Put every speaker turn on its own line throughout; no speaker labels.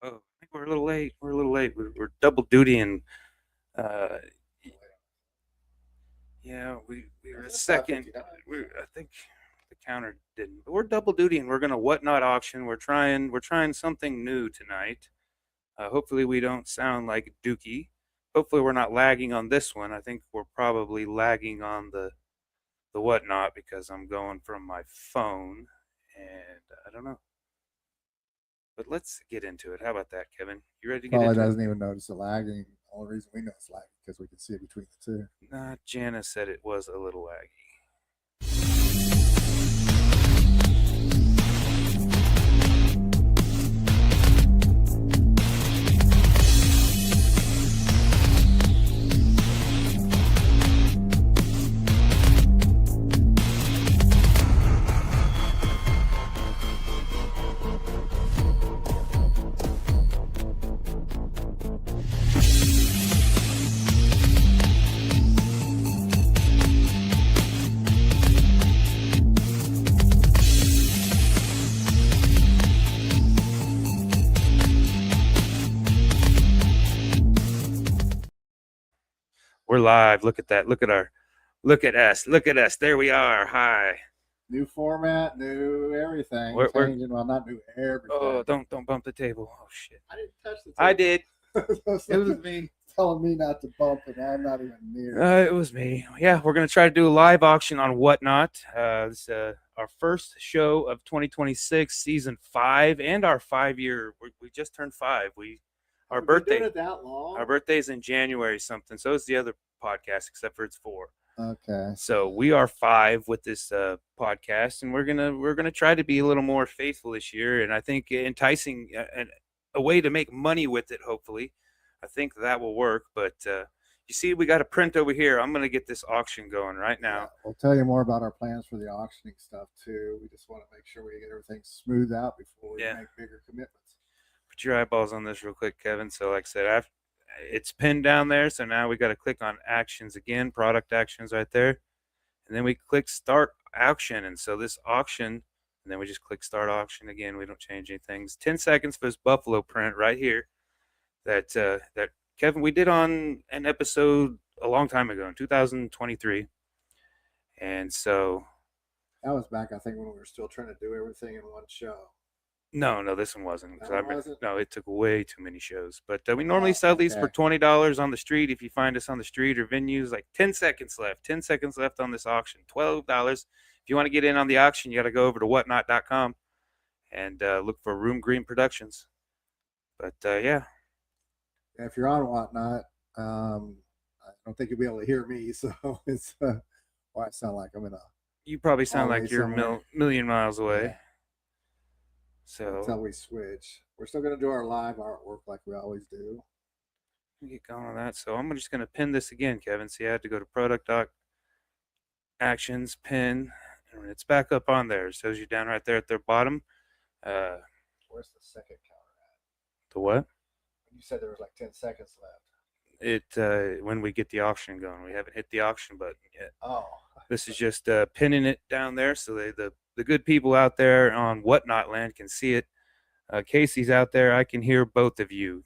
Oh, I think we're a little late. We're a little late. We're double dutying. Uh, yeah, we were a second. I think the counter didn't. But we're double dutying. We're gonna whatnot auction. We're trying something new tonight. Hopefully we don't sound like Dookie. Hopefully we're not lagging on this one. I think we're probably lagging on the whatnot because I'm going from my phone, and I don't know. But let's get into it. How about that, Kevin? You ready to get
Probably
into it?
doesn't even notice the lagging. The only reason we know it's lagging because we can see it between the two.
Jana said it was a little laggy. We're live. Look at that. Look at us. Look at us. There we are. Hi.
New format, new everything.
We're
Changing. Well, not new everything.
Oh, don't bump the table. Oh shit.
I didn't touch the table.
I did.
It was me telling me not to bump it. I'm not even near.
It was me. Yeah, we're gonna try to do a live auction on Whatnot. This our first show of 2026, season 5, and our 5-year. We just turned 5. Our
We've been
birthday.
doing it that long?
Our birthday's in January something. So is the other podcast, except for it's 4.
Okay.
So we are 5 with this podcast, and we're gonna try to be a little more faithful this year, and I think enticing and a way to make money with it. Hopefully, I think that will work. But you see, we got a print over here. I'm gonna get this auction going right now.
Yeah, we'll tell you more about our plans for the auctioning stuff too. We just want to make sure we get everything smoothed out before we make bigger commitments.
Put your eyeballs on this real quick, Kevin. So, like I said, it's pinned down there. So now we got to click on actions again, product actions right there. And then we click start auction. And so this auction, and then we just click start auction again. We don't change anything. It's 10 seconds for this buffalo print right here that Kevin, we did on an episode a long time ago in 2023. And so
that was back, I think, when we were still trying to do everything in one show.
No, this one wasn't.
Wasn't?
No, it took way too many shows. But we normally sell these for $20 on the street. If you find us on the street or venues, like 10 seconds left. 10 seconds left on this auction. $12. If you want to get in on the auction, you got to go over to whatnot.com and look for Room Green Productions. But yeah.
If you're on Whatnot, I don't think you'll be able to hear me. So it's I sound like I'm in a.
You probably sound like you're a million miles away.
Yeah.
So
until we switch, we're still going to do our live artwork like we always do.
Get going on that. So I'm just going to pin this again, Kevin. See, I had to go to product doc actions, pin, and it's back up on there. It shows you down right there at their bottom.
Where's the second counter at?
The what?
You said there was like 10 seconds left.
When we get the auction going, we haven't hit the auction button yet.
Oh,
this is just pinning it down there so the good people out there on Whatnot Land can see it. Casey's out there. I can hear both of you.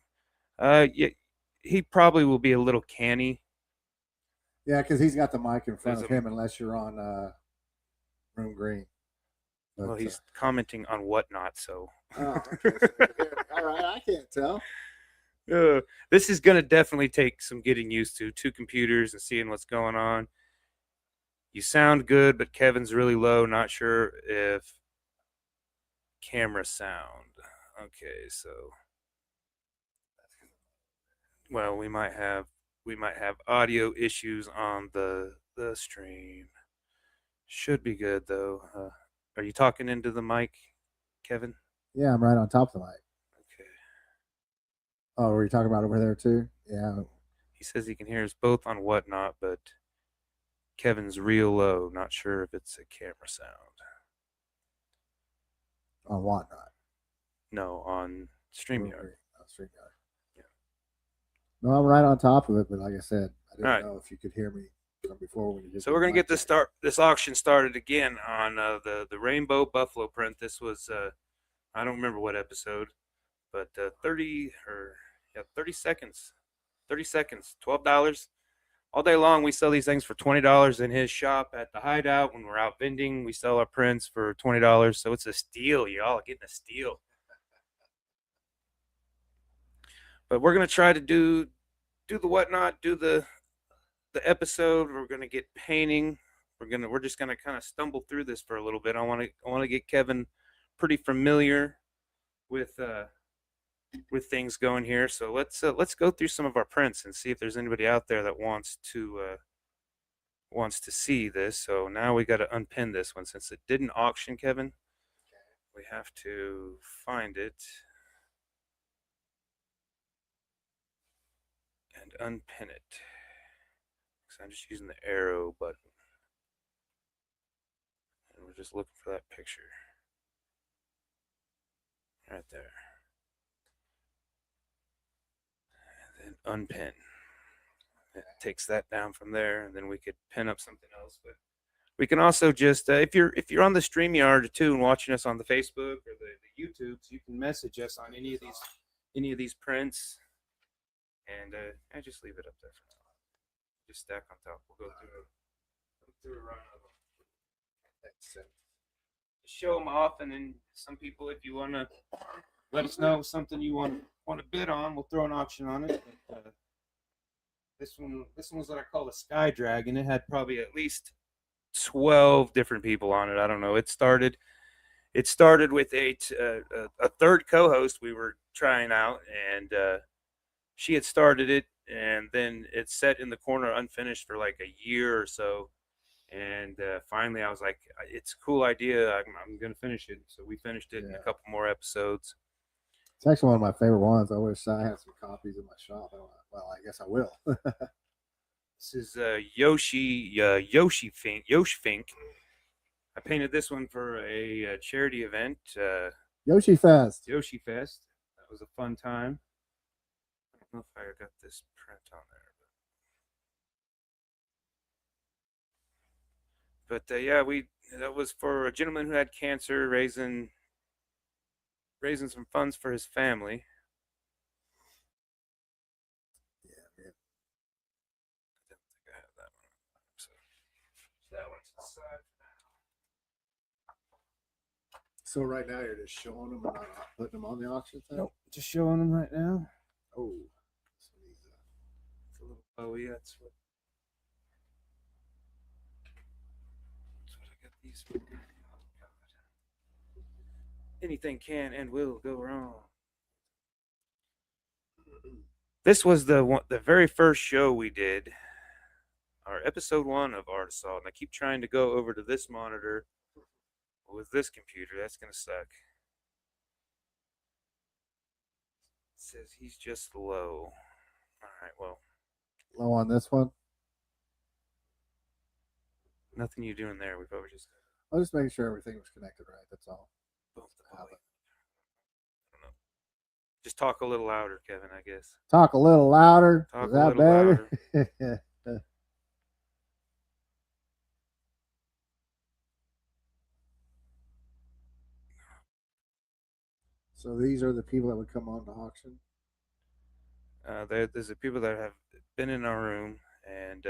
Yeah, he probably will be a little canny.
Yeah, because he's got the mic in front of him unless you're on Room Green.
But, well, he's commenting on Whatnot, so.
Oh, okay. All right, I can't tell.
This is going to definitely take some getting used to. 2 computers and seeing what's going on. You sound good, but Kevin's really low. Not sure if camera sound. Okay, so well, we might have audio issues on the stream. Should be good though. Are you talking into the mic, Kevin?
Yeah, I'm right on top of the mic.
Okay.
Oh, were you talking about over there too? Yeah.
He says he can hear us both on Whatnot, but Kevin's real low. Not sure if it's a camera sound.
On Whatnot?
No, on StreamYard.
StreamYard. Yeah. No, I'm right on top of it, but like I said, I didn't know if you could hear me before when you did.
So we're gonna get this auction started again on the rainbow buffalo print. This was I don't remember what episode, But 30 or yeah, 30 seconds. 30 seconds, $12. All day long, we sell these things for $20 in his shop at the Hideout. When we're out vending, we sell our prints for $20. So it's a steal, y'all. Getting a steal. But we're gonna try to do the whatnot, do the episode. We're gonna get painting. We're just gonna kind of stumble through this for a little bit. I want to get Kevin pretty familiar with things going here. So let's go through some of our prints and see if there's anybody out there that wants to see this. So now we got to unpin this one since it didn't auction, Kevin. We have to find it and unpin it. So I'm just using the arrow button. And we're just looking for that picture. Right there. And then unpin. It takes that down from there, and then we could pin up something else. But we can also just if you're on the StreamYard too and watching us on the Facebook or the YouTubes, you can message us on any of these prints, and I just leave it up there for now. Just stack on top. We'll go through a run of them. Just show them off, and then some people, if you want to let us know something you want to bid on, we'll throw an auction on it. But, this one was what I call a Sky Dragon. It had probably at least 12 different people on it. I don't know. It started with a third co-host we were trying out, and she had started it, and then it sat in the corner unfinished for like a year or so. And finally, I was like, "It's a cool idea. I'm gonna finish it." So we finished it in a couple more episodes.
It's actually one of my favorite ones. I wish I had some copies in my shop. Well, I guess I will.
This is Yoshi Fink. I painted this one for a charity event.
Yoshi Fest.
Yoshi Fest. That was a fun time. I don't know if I got this print on there, but yeah, that was for a gentleman who had cancer, raising some funds for his family.
Yeah.
I don't think I have that one. So that one's aside.
So right now you're just showing them and not putting them on the auction thing?
Nope, just showing them right now.
Oh,
it's a little Bowie. That's what I got these for. Oh, God. Anything can and will go wrong. This was the very first show we did, our episode 1 of Art Assault, and I keep trying to go over to this monitor with this computer. That's gonna suck. It says he's just low. All right, well,
low on this one.
Nothing you doing there. We've always just.
I'll just make sure everything was connected right. That's all.
I don't know. Just talk a little louder, Kevin, I guess.
Talk a little louder.
Talk
Is that better? So these are the people that would come on to auction?
There's the people that have been in our room, and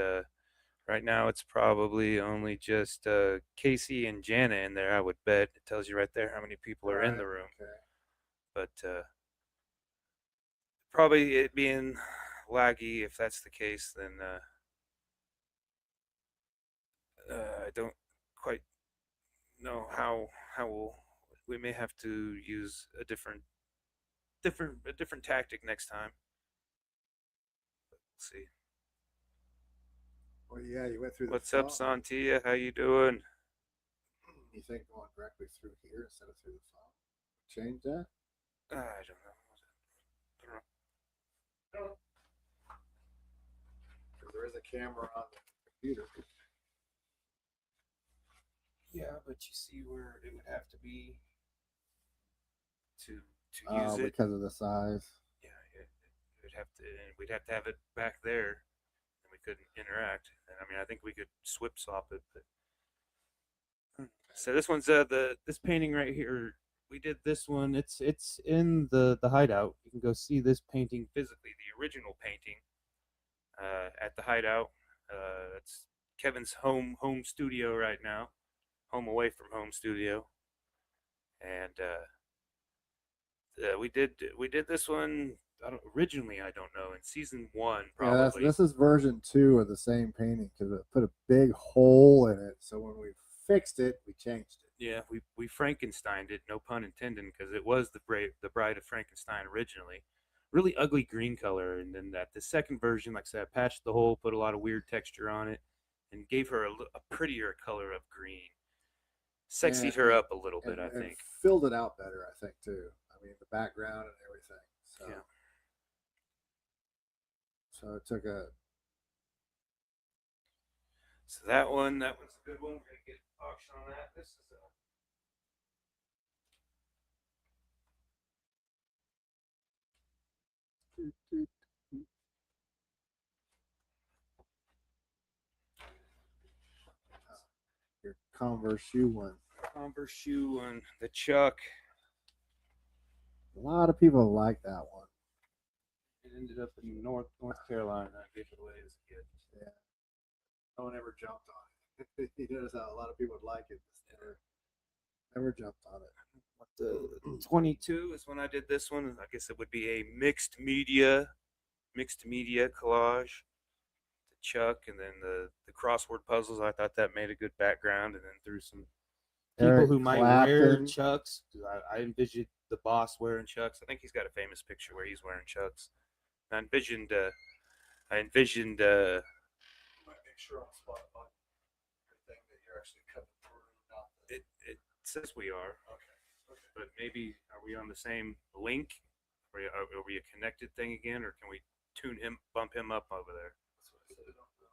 right now it's probably only just Casey and Jana in there, I would bet. It tells you right there how many people are in the room.
Okay.
But probably it being laggy, if that's the case, then I don't quite know how we may have to use a different tactic next time. Let's see.
Well, yeah, you went through.
What's up, Santia? How you doing?
You think going directly through here instead of through the phone? Change that?
I don't know.
Because there is a camera on the computer.
Yeah, but you see where it would have to be to use it
because of the size.
Yeah, we'd have to have it back there, and we couldn't interact. And I mean, I think we could swap it, but so this one's this painting right here we did this one. It's in the hideout. You can go see this painting physically, the original painting, at the hideout. It's Kevin's home studio right now, home away from home studio, and we did this one. Originally, I don't know, in season one
Yeah, that's
probably.
this is version 2 of the same painting because it put a big hole in it. So when we fixed it, we changed it.
Yeah, we Frankensteined it, no pun intended, because it was the Bride of Frankenstein originally. Really ugly green color, and then the second version, like I said, I patched the hole, put a lot of weird texture on it, and gave her a prettier color of green. Sexied her up a little bit, I
and
think.
filled it out better, I think too. I mean, the background and everything. So,
Yeah.
so it took a.
So that one's a good one. We're gonna get auction on that. This is
Your Converse shoe one.
Converse shoe one, the Chuck.
A lot of people like that one.
It ended up in North Carolina. I gave it away as a gift.
Yeah. No one ever jumped on it. You notice how a lot of people would like it. Never jumped on it.
The 22 is when I did this one. I guess it would be a mixed media collage. The Chuck, and then the crossword puzzles. I thought that made a good background, and then through some people
Eric
who might wear
Clapton.
Chucks. I envisioned the boss wearing Chucks. I think he's got a famous picture where he's wearing Chucks. I envisioned.
You might make sure on Spotify everything that you're actually cutting through, not the.
It says we are,
Okay.
but maybe are we on the same link? Are we a connected thing again, or can we bump him up over there?
That's what I said. I don't know.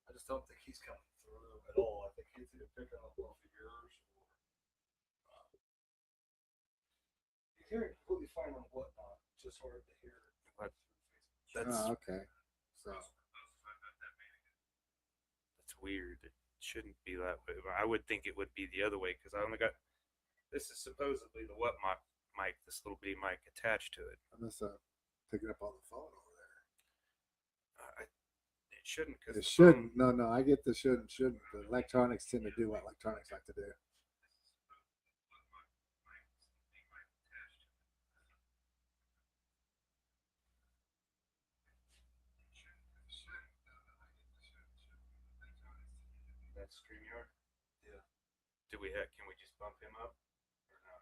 I just don't think he's coming through at all. I think he's either picking up off of yours or. He's hearing completely fine on whatnot. It's just hard to hear.
That's
okay. So.
That's weird. It shouldn't be that way. I would think it would be the other way because I only got. This is supposedly the what mic, this little bitty mic attached to it.
I'm just picking up on the phone over there.
It shouldn't because
it shouldn't. No, I get the shouldn't. The electronics tend to do what electronics like to do.
That's StreamYard.
Yeah.
Can we just bump him up or not?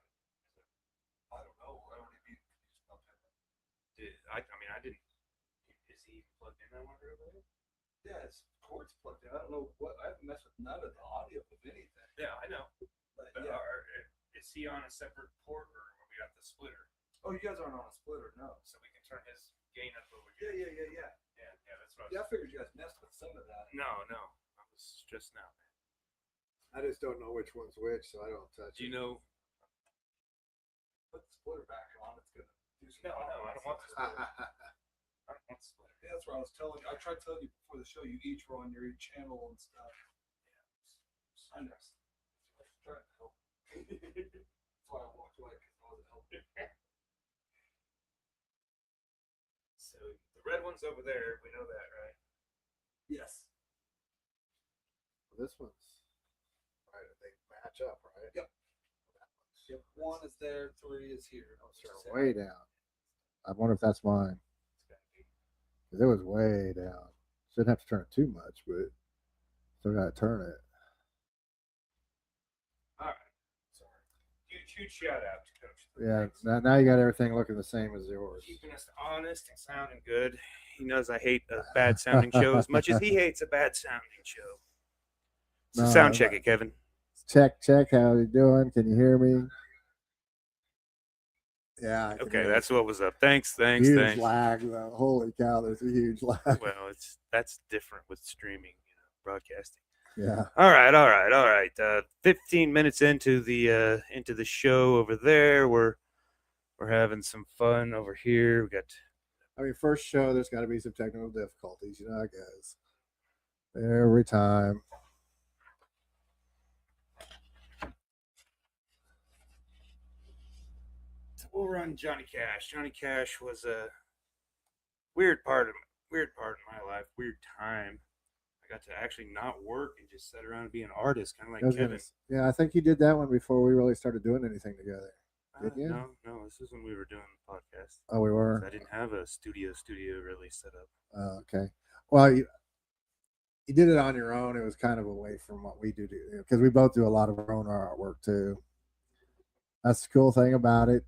I don't know. I don't even just bump him up.
I mean, I didn't. Is he plugged in? I wonder over there.
Yeah, his cord's plugged in. I don't know what. I haven't messed with none of the audio of anything.
Yeah, I know.
But
yeah. Is he on a separate port or are we got the splitter?
Oh, you guys aren't on a splitter, no.
So we can turn his gain up over here.
Yeah.
Yeah, that's what.
Yeah, I figured you guys messed with some of that.
No. I was just now.
I just don't know which one's which, so I don't touch it.
Do you know?
Put the splitter back on. It's gonna do some.
No, I don't want the splitter. I don't want the splitter.
Yeah, that's what I was telling you. I tried telling you before the show. You each were on your channel and stuff. Yeah, I know. I was trying to help. That's why I walked away because I wasn't helping.
So the red one's over there. We know that, right?
Yes. Well, this one's right. They match up, right? Yep. Yep. 1 is there, 3 is here. Oh, way down. I wonder if that's mine. Because it was way down. Shouldn't have to turn it too much, but still got to turn it.
All right. Sorry. Huge shout out to Coach.
Yeah. Now you got everything looking the same as yours.
Keeping us honest and sounding good. He knows I hate a bad sounding show as much as he hates a bad sounding show. So sound check it, Kevin.
Check. How you doing? Can you hear me? Yeah.
Okay, that's what was up. Thanks.
Huge lag, though. Holy cow, there's a huge lag.
Well, that's different with streaming, broadcasting.
Yeah.
All right. 15 minutes into the show over there, we're having some fun over here. We got.
I mean, first show, there's got to be some technical difficulties. You know how it goes. Every time.
we'll run Johnny Cash. Johnny Cash was a weird part of my life, weird time. I got to actually not work and just sit around and be an artist, kind of like Kevin.
Yeah, I think you did that one before we really started doing anything together. Did you?
No, this is when we were doing the podcast.
Oh, we were.
I didn't have a studio really set up.
Okay. Well, you did it on your own. It was kind of away from what we do because we both do a lot of our own artwork too. That's the cool thing about it.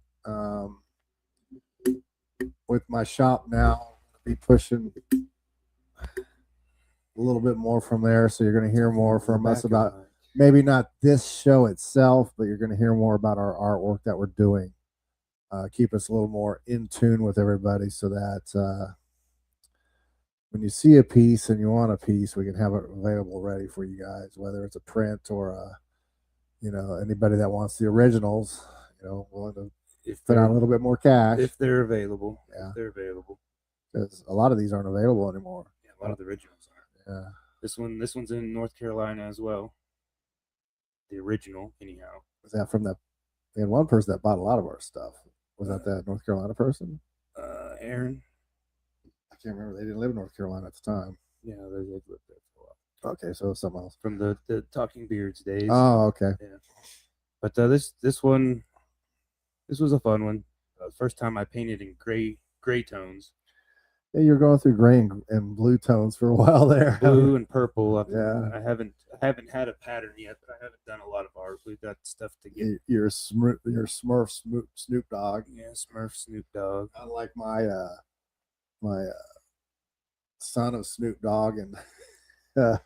With my shop now, I'll be pushing a little bit more from there, so you're going to hear more from us about maybe not this show itself, but you're going to hear more about our artwork that we're doing. Keep us a little more in tune with everybody, so that when you see a piece and you want a piece, we can have it available ready for you guys, whether it's a print or anybody that wants the originals, willing to put out a little bit more cash
if they're available.
Yeah,
if they're available,
because a lot of these aren't available anymore.
Yeah, a lot of the originals aren't.
Yeah,
this one's in North Carolina as well. The original, anyhow.
Was that from that? We had one person that bought a lot of our stuff. Was that North Carolina person?
Aaron.
I can't remember. They didn't live in North Carolina at the time.
Yeah, they lived there for a while.
Okay, so something else
from the Talking Beards days.
Oh, okay.
Yeah, but this one, this was a fun one. First time I painted in gray tones.
Yeah, you're going through gray and blue tones for a while there.
Blue and purple.
Yeah.
I haven't had a pattern yet, but I haven't done a lot of art. We've got stuff to get.
Your Smurf Snoop Dogg.
Yeah, Smurf Snoop Dogg.
Unlike my son of Snoop Dogg. And
all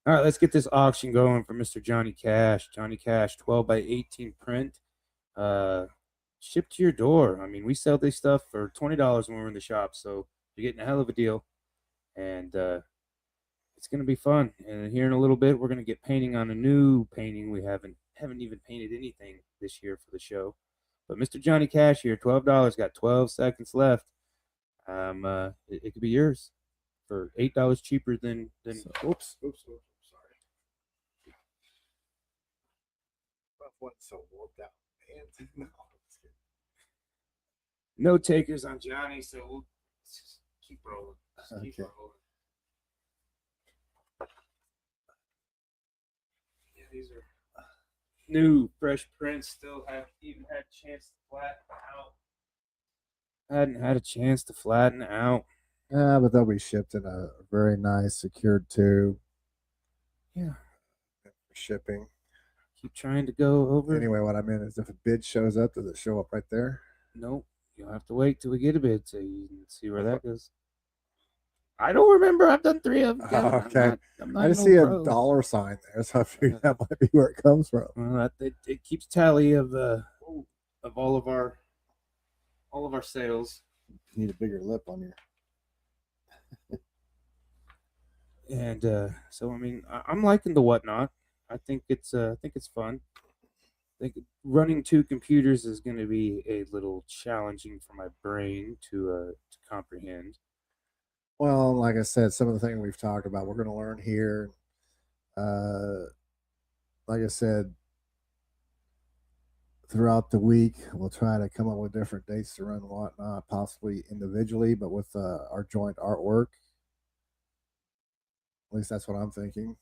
right, let's get this auction going for Mr. Johnny Cash. Johnny Cash, 12 by 18 print. Shipped to your door. I mean, we sell this stuff for $20 when we're in the shop, so you're getting a hell of a deal. And it's going to be fun. And here in a little bit, we're going to get painting on a new painting. We haven't even painted anything this year for the show. But Mr. Johnny Cash here, $12, got 12 seconds left. It could be yours for $8 cheaper than.
Oops, sorry. What's so warped out?
No takers on Johnny, so we'll just keep rolling. Keep rolling. Yeah, these are new, fresh prints. Still haven't even had a chance to flatten out. Hadn't had a chance to flatten out.
Yeah, but they'll be shipped in a very nice secured tube.
Yeah.
For shipping.
Keep trying to go over.
Anyway, what I meant is if a bid shows up, does it show up right there?
Nope. You'll have to wait till we get a bid so you can see where that goes. I don't remember. I've done 3 of them.
Okay. I'm not I just see a dollar sign there, so I figured that might be where it comes from.
Well, it keeps tally of all of our sales.
You need a bigger lip on your.
And so I mean, I'm liking the whatnot. I think it's fun. I think running 2 computers is going to be a little challenging for my brain to comprehend.
Well, like I said, some of the things we've talked about, we're going to learn here. Like I said, throughout the week, we'll try to come up with different dates to run whatnot, possibly individually, but with our joint artwork. At least that's what I'm thinking.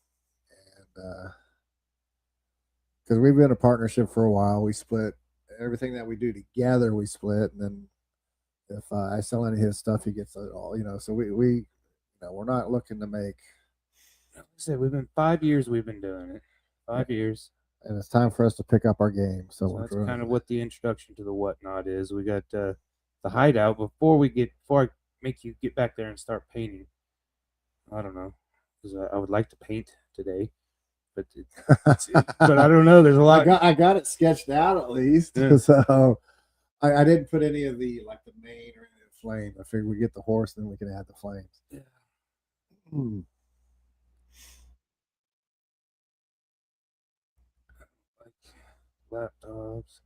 And because we've been a partnership for a while, we split everything that we do together. We split, and then if I sell any of his stuff, he gets it all. So we're not looking to make.
Like I said, we've been 5 years. We've been doing it 5 years,
and it's time for us to pick up our game. So
that's kind of what the introduction to the whatnot is. We got the hideout before I make you get back there and start painting. I don't know, because I would like to paint today. But but I don't know. There's a lot.
I got it sketched out at least. Yeah. So I didn't put any of the mane or any of the flame. I figured we get the horse, then we can add the flames.
Yeah. Like laptops.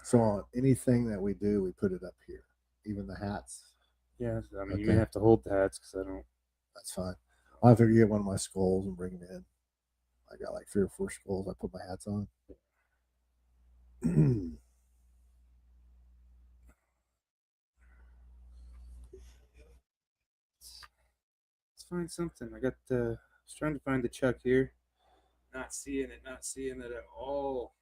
So on anything that we do, we put it up here. Even the hats.
Yeah, I mean, you may have to hold the hats because I don't.
That's fine. I'll have to get one of my skulls and bring them in. I got like 3 or 4 schools I put my hats on.
Let's find something. I was trying to find the chuck here. Not seeing it at all.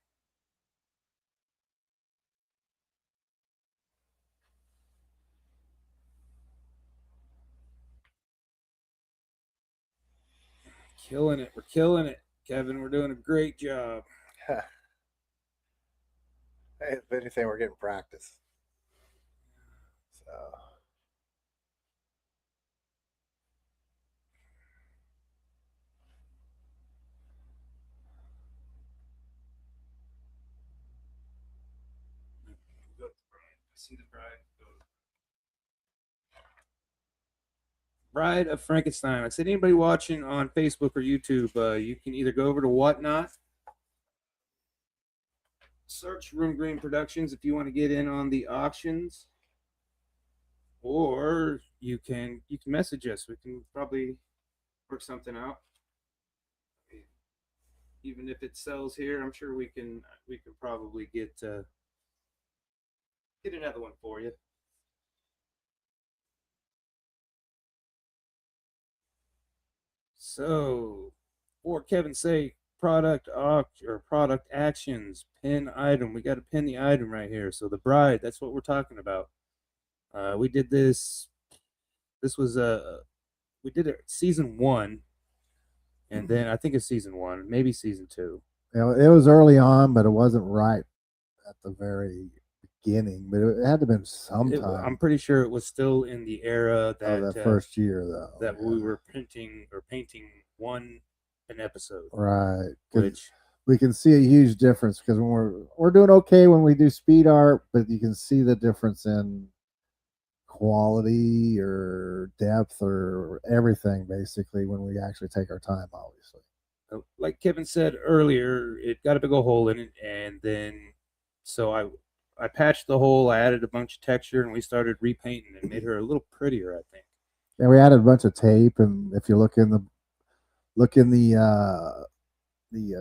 Killing it. We're killing it, Kevin. We're doing a great job.
Hey, if anything, we're getting practice. So.
See the bride. Bride of Frankenstein. I said, anybody watching on Facebook or YouTube, you can either go over to Whatnot, search Room Green Productions if you want to get in on the auctions, or you can message us. We can probably work something out. Even if it sells here, I'm sure we can probably get another one for you. So, for Kevin's sake, product actions, pin item. We got to pin the item right here. So the bride, that's what we're talking about. We did this. This was we did it season 1, and then I think it's season 1, maybe season 2.
It was early on, but it wasn't right at the very beginning. But it had to have been sometime.
I'm pretty sure it was still in the era that
first year, though.
That we were painting an episode.
Right.
Which
we can see a huge difference because when we're doing okay when we do speed art, but you can see the difference in quality or depth or everything basically when we actually take our time, obviously.
Like Kevin said earlier, it got a big old hole in it, and then so I patched the hole, I added a bunch of texture, and we started repainting and made her a little prettier, I think.
Yeah, we added a bunch of tape, and if you look in the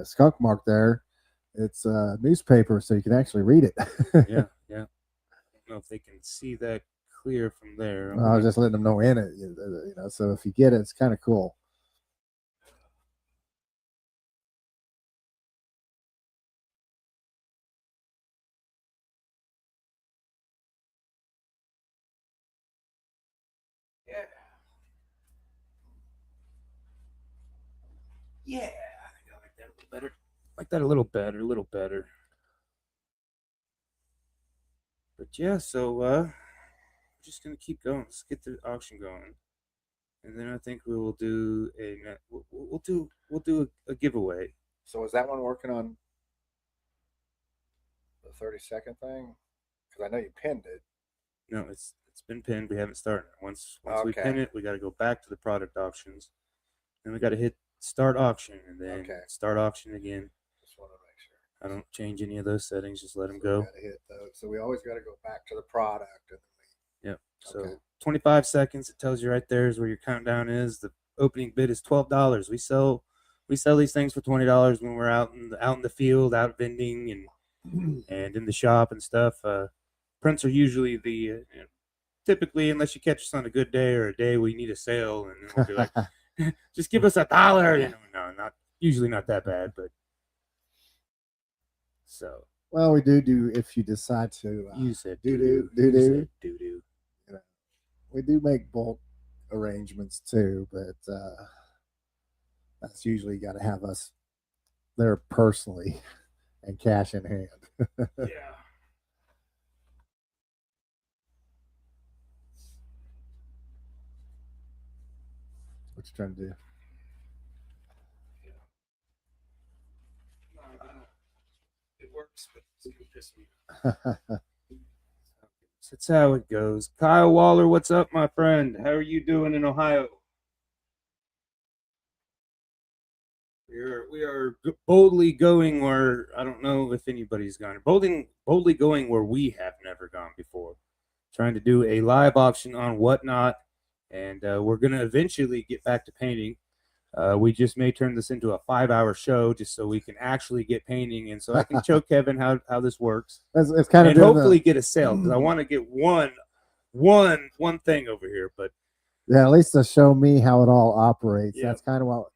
skunk mark there, it's a newspaper, so you can actually read it.
Yeah. I don't know if they can see that clear from there.
I was just letting them know in it, so if you get it, it's kind of cool.
Yeah, I think I like that a little better. Like that a little better. But yeah, so we're just gonna keep going. Let's get the auction going, and then I think we will do we'll do a giveaway.
So is that one working on the 30-second thing? Because I know you pinned it.
No, it's been pinned. We haven't started. Once we pin it, we got to go back to the product auctions. Then we got to hit start auction, and then start auction again.
Just want to make sure.
I don't change any of those settings. Just let them go.
So we always got to go back to the product.
Yep. So 25 seconds. It tells you right there is where your countdown is. The opening bid is $12. We sell these things for $20 when we're out in the field, out vending and in the shop and stuff. Prints are usually typically, unless you catch us on a good day or a day we need a sale, and then we'll be like, just give us $1. No, not that bad, but so.
Well, we do if you decide to.
You said
do. We do make bulk arrangements too, but that's usually got to have us there personally and cash in hand.
Yeah.
What you trying to do?
It works, but it's gonna piss me off. That's how it goes. Kyle Waller, what's up, my friend? How are you doing in Ohio? We are boldly going where I don't know if anybody's gone. Boldly going where we have never gone before. Trying to do a live auction on Whatnot, and we're gonna eventually get back to painting. We just may turn this into a 5-hour show just so we can actually get painting, and so I can show Kevin how this works,
It's kind of
and hopefully get a sale, because I want to get one thing over here. But
yeah, at least to show me how it all operates.
Yeah.
That's kind of what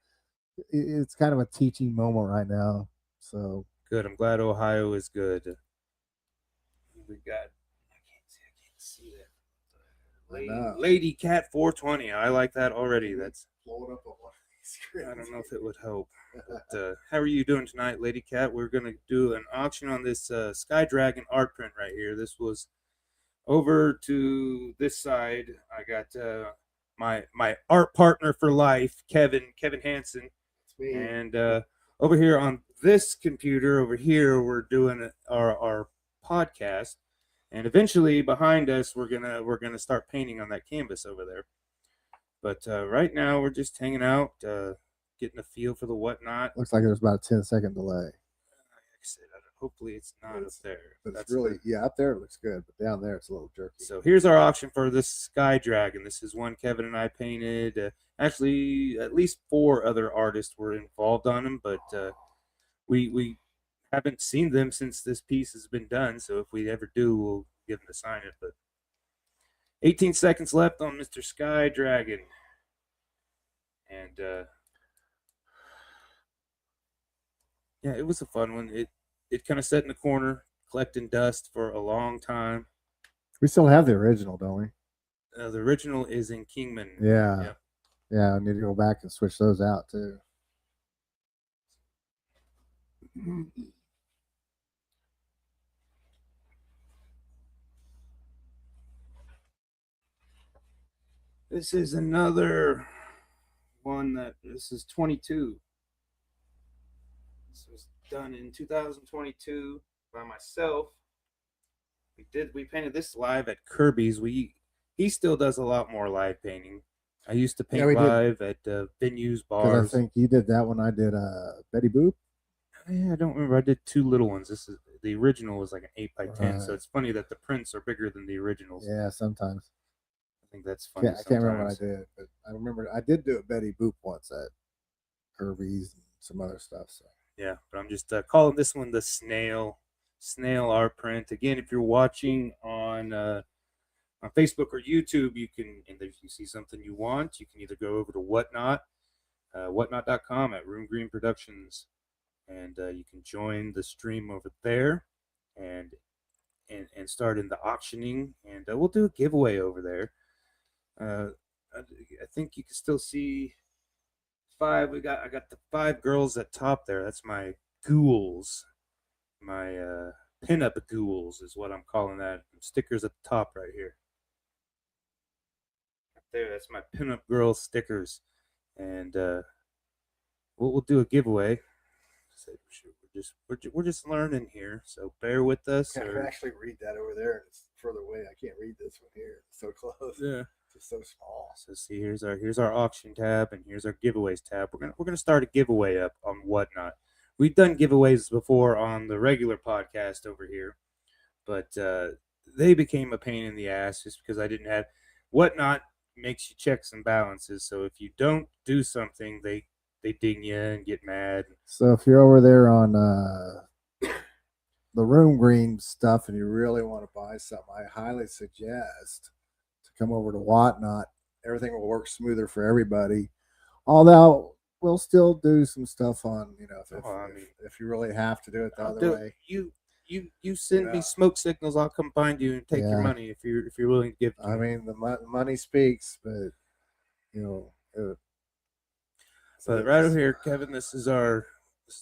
it's kind of a teaching moment right now. So
good. I'm glad Ohio is good. We got. I can't see that. Lady Cat 420. I like that already. That's.
blow it up on one of these screens.
I don't know if it would help. But, how are you doing tonight, Lady Cat? We're gonna do an auction on this Sky Dragon art print right here. This was over to this side. I got my art partner for life, Kevin Hansen,
It's me.
and over here on this computer over here, we're doing our podcast, and eventually behind us we're gonna start painting on that canvas over there. But right now we're just hanging out, getting a feel for the whatnot.
Looks like there's about a 10-second delay.
Like I said, hopefully it's not up there.
But it's really, yeah, up there it looks good, but down there it's a little jerky.
So here's our auction for this Sky Dragon. This is one Kevin and I painted. Actually, at least 4 other artists were involved on them, but we haven't seen them since this piece has been done. So if we ever do, we'll give them to sign it. But 18 seconds left on Mr. Sky Dragon. And yeah, it was a fun one. It kind of sat in the corner, collecting dust for a long time.
We still have the original, don't we?
The original is in Kingman.
Yeah. Yeah, I need to go back and switch those out too.
This is another one this is 22. This was done in 2022 by myself. We painted this live at Kirby's. He still does a lot more live painting. I used to paint live at venues, bars.
I think you did that when I did Betty Boop.
Yeah, I don't remember. I did 2 little ones. This is the original was like an 8x10. So it's funny that the prints are bigger than the originals.
Yeah, sometimes.
I think that's funny.
I can't remember what I did, but I remember I did do a Betty Boop once at Kirby's and some other stuff. So
yeah, but I'm just calling this one the snail art print. Again, if you're watching on Facebook or YouTube, you can, and if you see something you want, you can either go over to Whatnot, whatnot.com at Room Green Productions, and you can join the stream over there, and start in the auctioning, and we'll do a giveaway over there. I think you can still see 5. I got the 5 girls at top there. That's my ghouls, my pinup ghouls is what I'm calling that. Stickers at the top right here. Right there, that's my pinup girl stickers, and we'll do a giveaway. We're just learning here, so bear with us.
I can actually read that over there, and it's further away. I can't read this one here. It's so close.
Yeah.
It's so small.
So see, here's our auction tab, and here's our giveaways tab. We're gonna start a giveaway up on Whatnot. We've done giveaways before on the regular podcast over here, but they became a pain in the ass just because I didn't have Whatnot makes you checks and balances. So if you don't do something, they ding you and get mad.
So if you're over there on the Room Green stuff and you really want to buy something, I highly suggest to come over to Whatnot. Everything will work smoother for everybody. Although we'll still do some stuff on, if you really have to do it the other way.
You send me smoke signals, I'll come find you and take your money if you're willing to give it to me.
I mean, the money speaks, but
but right over here, Kevin, this is our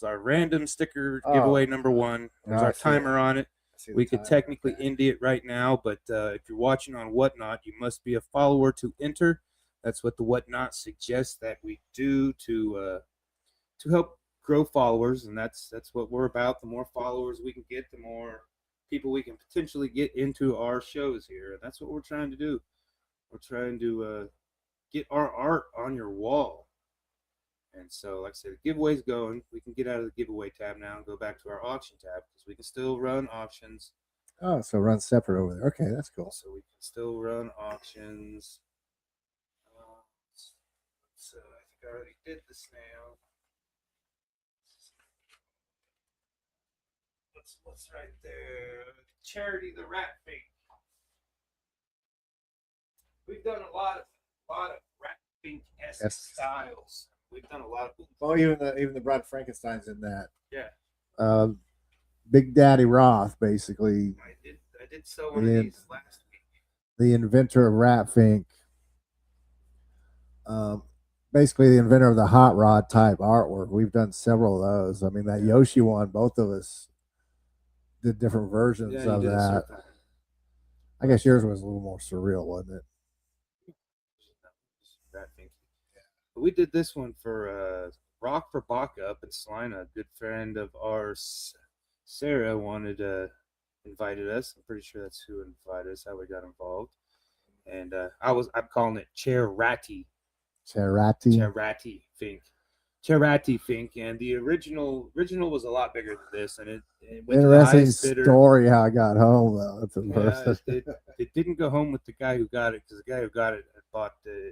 random sticker giveaway number 1. There's our timer on it. We could technically end it right now, but if you're watching on Whatnot, you must be a follower to enter. That's what the Whatnot suggests that we do to help grow followers, and that's what we're about. The more followers we can get, the more people we can potentially get into our shows here, and that's what we're trying to do. We're trying to get our art on your wall. And so, like I said, the giveaway's going. We can get out of the giveaway tab now and go back to our auction tab because we can still run auctions.
Oh, so run separate over there. Okay, that's cool.
So we can still run auctions. So I think I already did the snail. What's right there? Charity the rat fink. We've done a lot of rat fink-esque
Yes.
styles. We've done a lot of.
Oh, even the Bride Frankenstein's in that.
Yeah.
Big Daddy Roth, basically.
I did sell one of these last week.
The inventor of Rat Fink. Basically the inventor of the hot rod type artwork. We've done several of those. I mean, that Yoshi one, both of us did different versions of that. I guess yours was a little more surreal, wasn't it?
Rat Fink. Yeah. We did this one for Rock for Baca up in Salina. A good friend of ours, Sarah, invited us. I'm pretty sure that's who invited us, how we got involved. And I'm calling it Charity Fink. Charity Fink, and the original was a lot bigger than this, and it went
interesting story how I got home though.
It didn't go home with the guy who got it, because the guy who got it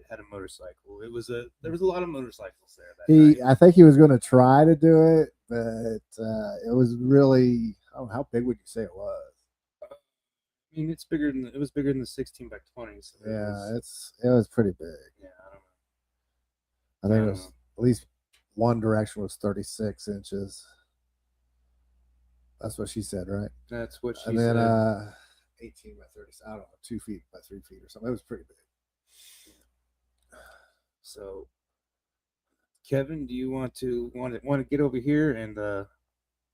had a motorcycle. There was a lot of motorcycles there that night.
I think he was going to try to do it, but it was really, how big would you say it was?
I mean, it was bigger than the 16 by 20. So
it was pretty big.
Yeah,
I think it was at least one direction was 36 inches. That's what she said, right?
That's what she
said.
And
then 18 by 30, I don't know, 2 feet by 3 feet or something. It was pretty big.
So, Kevin, do you want to get over here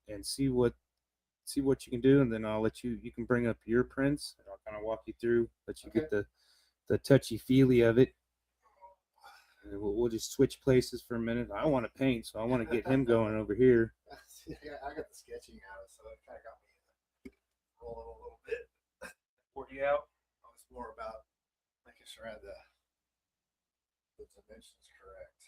and see what you can do, and then I'll let you can bring up your prints, and I'll kind of walk you through, let you get the touchy feely of it. And we'll just switch places for a minute. I want to paint, so I want to get him going over here.
I got the sketching out, so it kind of got me rolling a little bit.
40 out.
It's more about making sure I had the dimensions correct.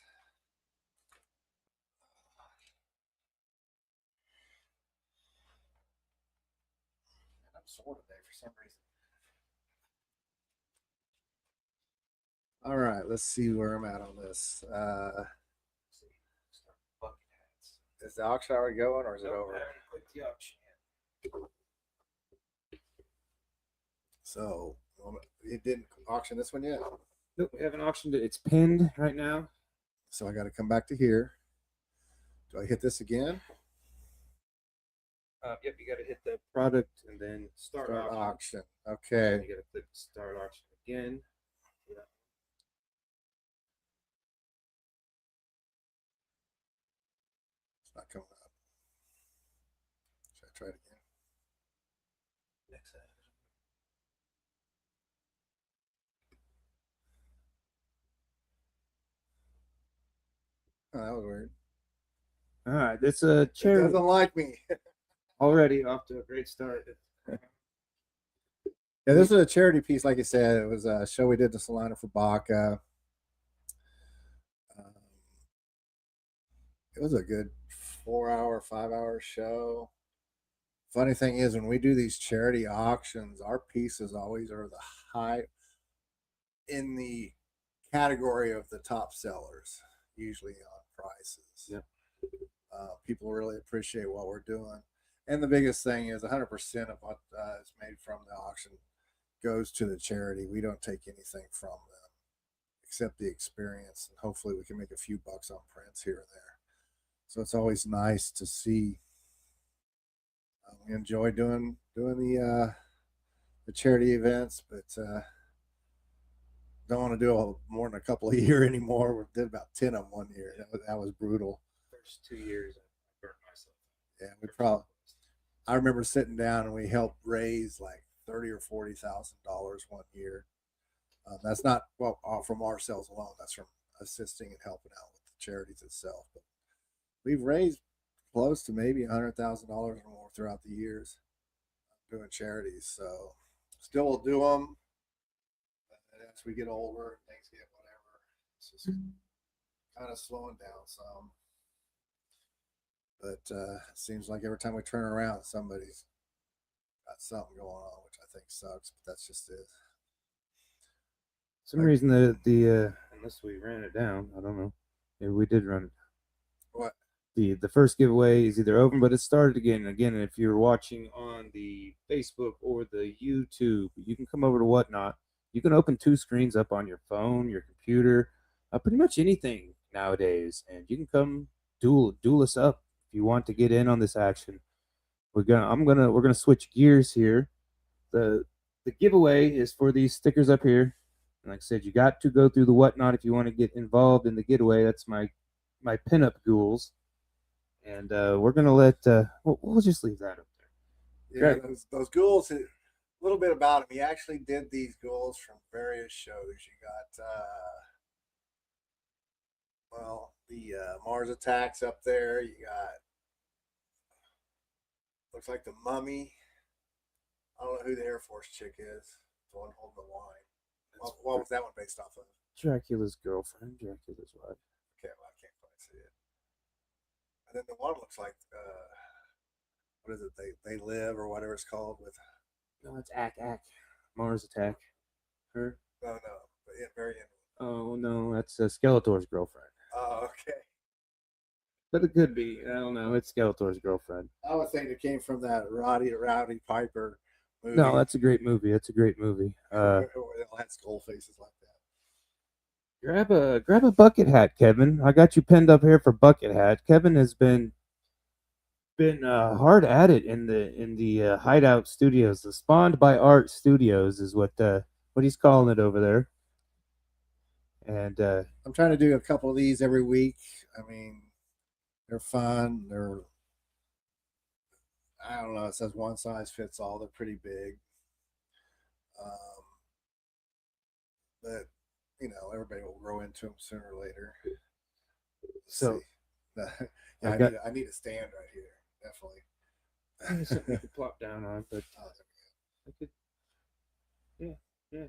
And I'm sore today for some reason. All right, let's see where I'm at on this. Is the auction already going, or is it over?
The auction.
So it didn't auction this one yet?
Nope, we haven't auctioned it. It's pinned right now.
So I got to come back to here. Do I hit this again?
Yep, you got to hit the product and then start
auction. Okay.
You got to click start auction again. Yeah.
It's not coming up. Should I try it again?
Next time.
Oh, that was weird.
All right, it's a charity.
It doesn't like me.
Already off to a great start.
Yeah, this is a charity piece, like I said. It was a show we did in Salina for Baca. It was a good 4-hour, 5-hour show. Funny thing is, when we do these charity auctions, our pieces always are the high in the category of the top sellers, usually on prices.
Yep.
People really appreciate what we're doing. And the biggest thing is 100% of what is made from the auction goes to the charity. We don't take anything from them except the experience. And hopefully we can make a few bucks on prints here and there. So it's always nice to see. We enjoy doing the charity events, but don't want to do more than a couple a year anymore. We did about 10 of them one year. That was brutal.
First 2 years, I burnt myself.
Yeah, I remember sitting down and we helped raise like $30,000 or $40,000 one year. That's not from our sales alone. That's from assisting and helping out with the charities itself. But we've raised close to maybe $100,000 or more throughout the years doing charities. So still will do them. As we get older, things get whatever. It's just kind of slowing down some. But it seems like every time we turn around, somebody's got something going on, which I think sucks, but that's just it.
Some reason the unless we ran it down, I don't know. Yeah, we did run it.
What?
The first giveaway is either open, but it started again and again. And if you're watching on the Facebook or the YouTube, you can come over to Whatnot. You can open 2 screens up on your phone, your computer, pretty much anything nowadays, and you can come duel us up if you want to get in on this action. We're gonna switch gears here. The giveaway is for these stickers up here. And like I said, you got to go through the Whatnot if you want to get involved in the giveaway. That's my pinup ghouls. And we're gonna let we'll just leave that up there.
Yeah, those ghouls. A little bit about him. He actually did these ghouls from various shows. You got the Mars Attacks up there. You got looks like the Mummy. I don't know who the Air Force chick is. The one holding the line. What was that one based off of?
Dracula's girlfriend, Dracula's wife.
Okay, well, I can't quite see it. And then the one looks like what is it? They live or whatever it's called with.
No, it's Ack. Mars Attack. Her.
No, but yeah, very end.
Oh no, that's Skeletor's girlfriend.
Oh, okay.
But it could be. I don't know. It's Skeletor's girlfriend.
I was thinking it came from that Rowdy Piper movie.
No, that's a great movie. It's a great movie.
They all had skull faces like that.
Grab a bucket hat, Kevin. I got you pinned up here for bucket hat. Kevin has been hard at it in the Hideout Studios. The Spawned by Art Studios is what he's calling it over there. And
I'm trying to do a couple of these every week. I mean, they're fun. I don't know. It says one size fits all. They're pretty big. But everybody will grow into them sooner or later. I need a stand right here. Definitely.
Something you could plop down on, but I could. Yeah.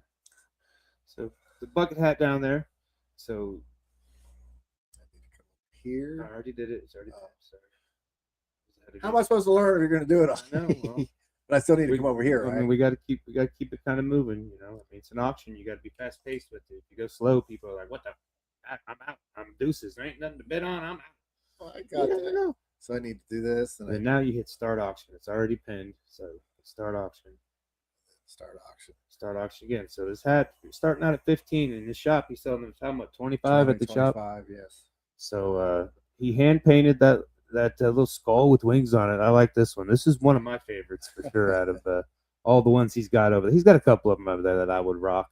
So the bucket hat down there. So
I need to come over here.
I already did it. It's already done. Sorry.
How am I supposed to learn if you're going to do it?
I know. Well,
but I still need to come over here.
I mean, we got to keep it kind of moving. I mean, it's an auction. You got to be fast paced with it. If you go slow, people are like, "What the? I'm out. I'm deuces. There ain't nothing to bid on. I'm out."
Well, I got that. Know. So I need to do this,
and now you hit start auction. It's already pinned. So start auction. Start auction again. So this hat, you're starting out at 15 in the shop. He's selling them how much? 25 at the shop.
25, yes.
So he hand painted that little skull with wings on it. I like this one. This is one of my favorites for sure. Out of all the ones he's got over there, he's got a couple of them over there that I would rock.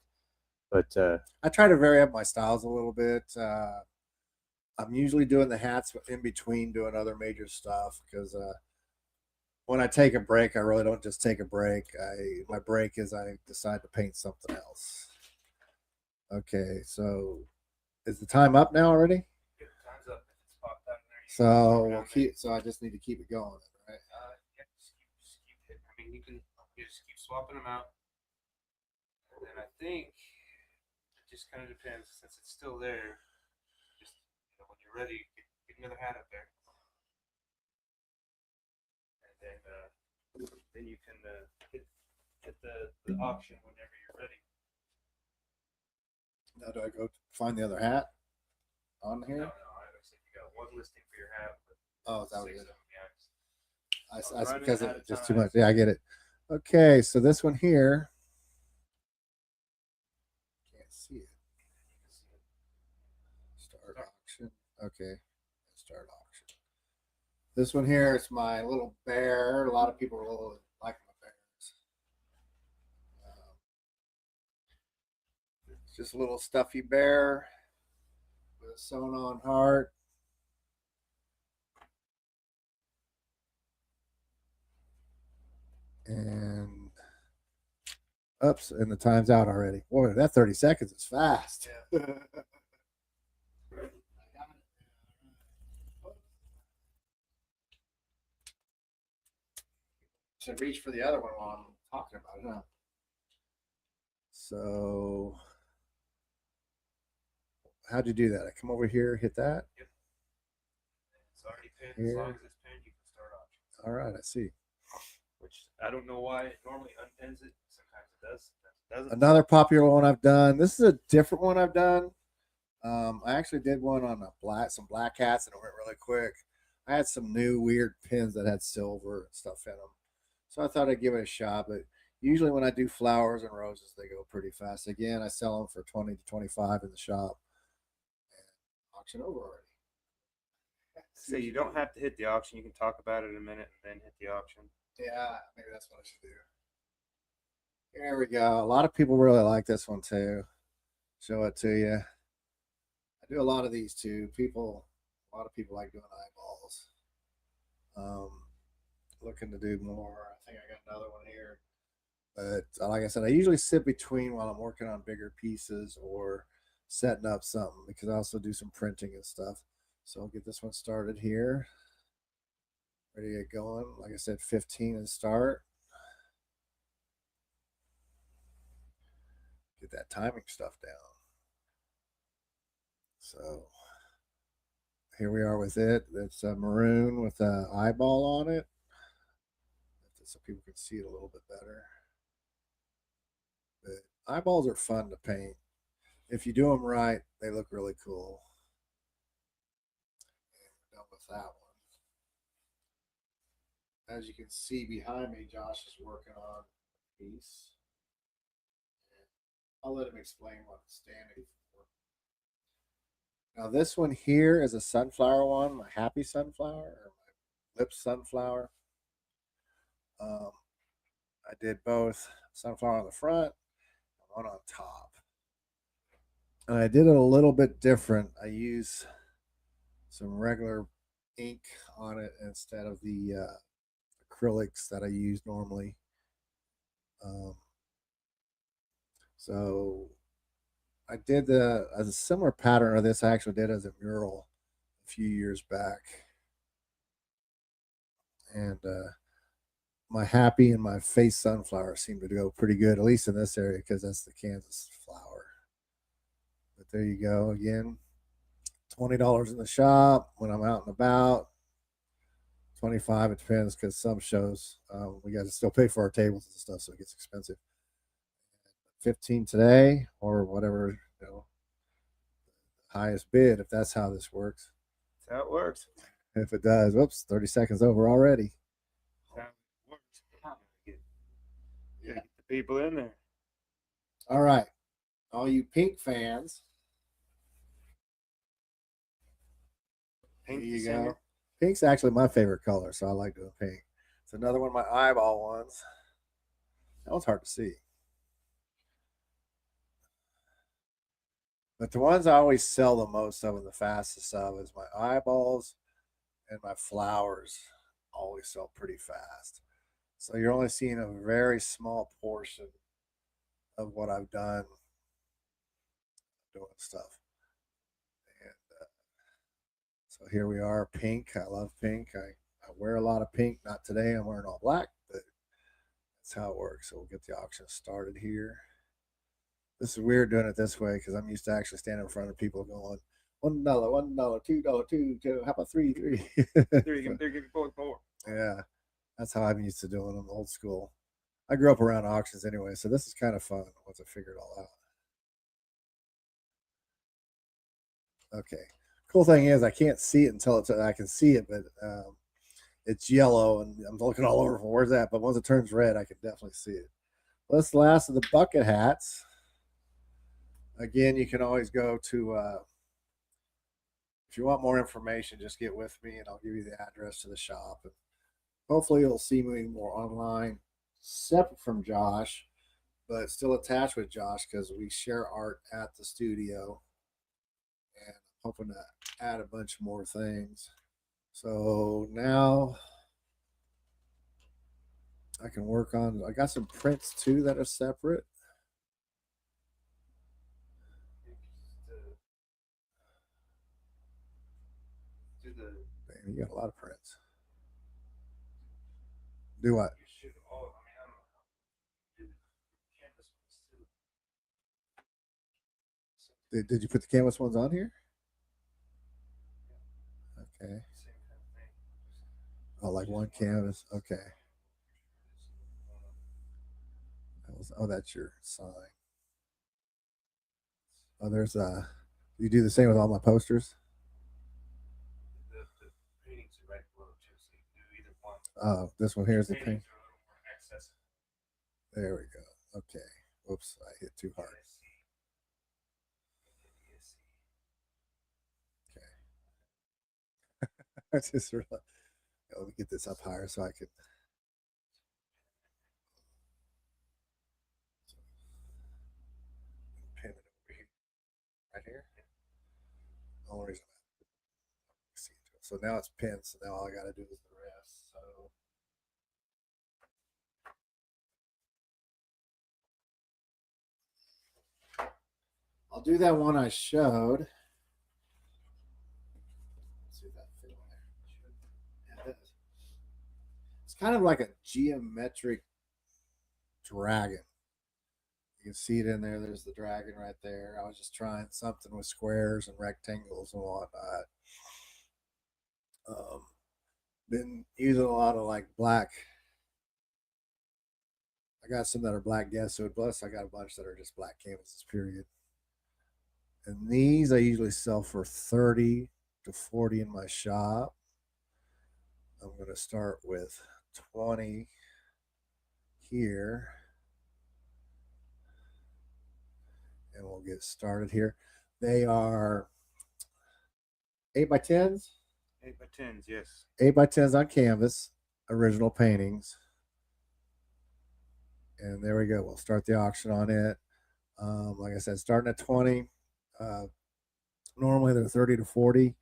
But
I try to vary up my styles a little bit. I'm usually doing the hats in between doing other major stuff because when I take a break, I really don't just take a break. My break is I decide to paint something else. Okay, so is the time up now already?
Yeah, time's up. It's popped out there.
So we'll keep. So I just need to keep it going, right?
Yeah, just keep hitting. I mean, you just keep swapping them out, and then I think it just kind of depends since it's still there. Just when you're ready, get another hat up there. Then you can hit the auction whenever you're ready.
Now, do I go find the other hat on here?
No, I said you got one listing for your hat.
Oh, that was it.
Yeah.
I because it's just too much. Yeah, I get it. Okay, so this one here. Can't see it. Start auction. Okay, start auction. This one here is my little bear. A lot of people really like my bears. It's just a little stuffy bear with a sewn on heart. And oops, and the time's out already. Boy, that 30 seconds is fast. Yeah. Should reach for the other one while I'm talking about it, huh? So, how'd you do that? I come over here, hit that.
Yep. It's already pinned. As long as it's pinned, you can start auction.
All right, I see.
Which I don't know why it normally unpins it. Sometimes it does. Sometimes it doesn't.
Another popular one I've done. This is a different one I've done. I actually did one on some black hats, and it went really quick. I had some new weird pins that had silver and stuff in them, so I thought I'd give it a shot. But usually, when I do flowers and roses, they go pretty fast. Again, I sell them for 20 to 25 in the shop, and auction over already.
So you don't have to hit the auction. You can talk about it in a minute and then hit the auction.
Yeah, maybe that's what I should do. Here we go. A lot of people really like this one too. Show it to you. I do a lot of these too. A lot of people like doing eyeballs. Um, Looking to do more. I think I got another one here. But like I said, I usually sit between while I'm working on bigger pieces or setting up something because I also do some printing and stuff. So I'll get this one started here. Ready to get going. Like I said, 15 and start. Get that timing stuff down. So here we are with it. It's a maroon with an eyeball on it, so people can see it a little bit better. But eyeballs are fun to paint. If you do them right, they look really cool. And we're done with that one. As you can see behind me, Josh is working on a piece. And I'll let him explain what it's standing for. Now this one here is a sunflower one, my happy sunflower or my lips sunflower. I did both sunflower on the front and one on top. And I did it a little bit different. I use some regular ink on it instead of the acrylics that I use normally. Um, so I did as a similar pattern of this. I actually did as a mural a few years back, and my happy and my face sunflower seem to go pretty good, at least in this area because that's the Kansas flower. But there you go again. $20 in the shop when I'm out and about. 25, it depends because some shows we got to still pay for our tables and stuff, so it gets expensive. 15 today or whatever, highest bid if that's how this works.
That's how it works.
If it does, whoops, 30 seconds over already.
That's how it works. Get the people in there.
All right, all you pink fans.
Pink,
here you go. Pink's actually my favorite color, so I like doing pink. It's another one of my eyeball ones. That one's hard to see. But the ones I always sell the most of and the fastest of is my eyeballs and my flowers. Always sell pretty fast. So you're only seeing a very small portion of what I've done doing stuff. And so here we are, pink. I love pink. I wear a lot of pink. Not today. I'm wearing all black, but that's how it works. So we'll get the auction started here. This is weird doing it this way because I'm used to actually standing in front of people going, $1, $1, $2, $2, how about three?
Three, give you four.
Yeah, that's how I'm used to doing them, old school. I grew up around auctions anyway, so this is kind of fun once I figure it all out. Okay, cool thing is I can't see it until I can see it, but it's yellow and I'm looking all over for where's that. But once it turns red, I can definitely see it. Well, that's the last of the bucket hats. Again, you can always go to, if you want more information, just get with me and I'll give you the address to the shop. And hopefully you'll see me more online, separate from Josh, but still attached with Josh because we share art at the studio. And I'm hoping to add a bunch more things. So now I can work on, I got some prints too that are separate. Man, you got a lot of prints. Do what? Did you put the canvas ones on here? Okay. Oh, like one canvas. Okay. Oh, that's your sign. Oh, there's You do the same with all my posters?
The paintings are right below too, so you can do either one.
Oh, this one here is the
Paintings
paint.
are a little more accessible.
There we go. Okay. Whoops, I hit too hard. Okay. I just realized, let me get this up higher so I can. Pin it over here. Right here. Only reason so now it's pinned, so now all I gotta do is the rest. So I'll do that one I showed. Let's see if that fit on there. Yeah, it does. It's kind of like a geometric dragon. You can see it in there. There's the dragon right there. I was just trying something with squares and rectangles and whatnot. Been using a lot of like black. I got some that are black gesso, plus I got a bunch that are just black canvases, period. And these I usually sell for 30 to 40 in my shop. I'm going to start with 20 here. And we'll get started here. They are 8x10s?
8x10s, yes.
8x10s on canvas, original paintings. And there we go. We'll start the auction on it. Like I said, starting at 20. Normally they're 30 to 40.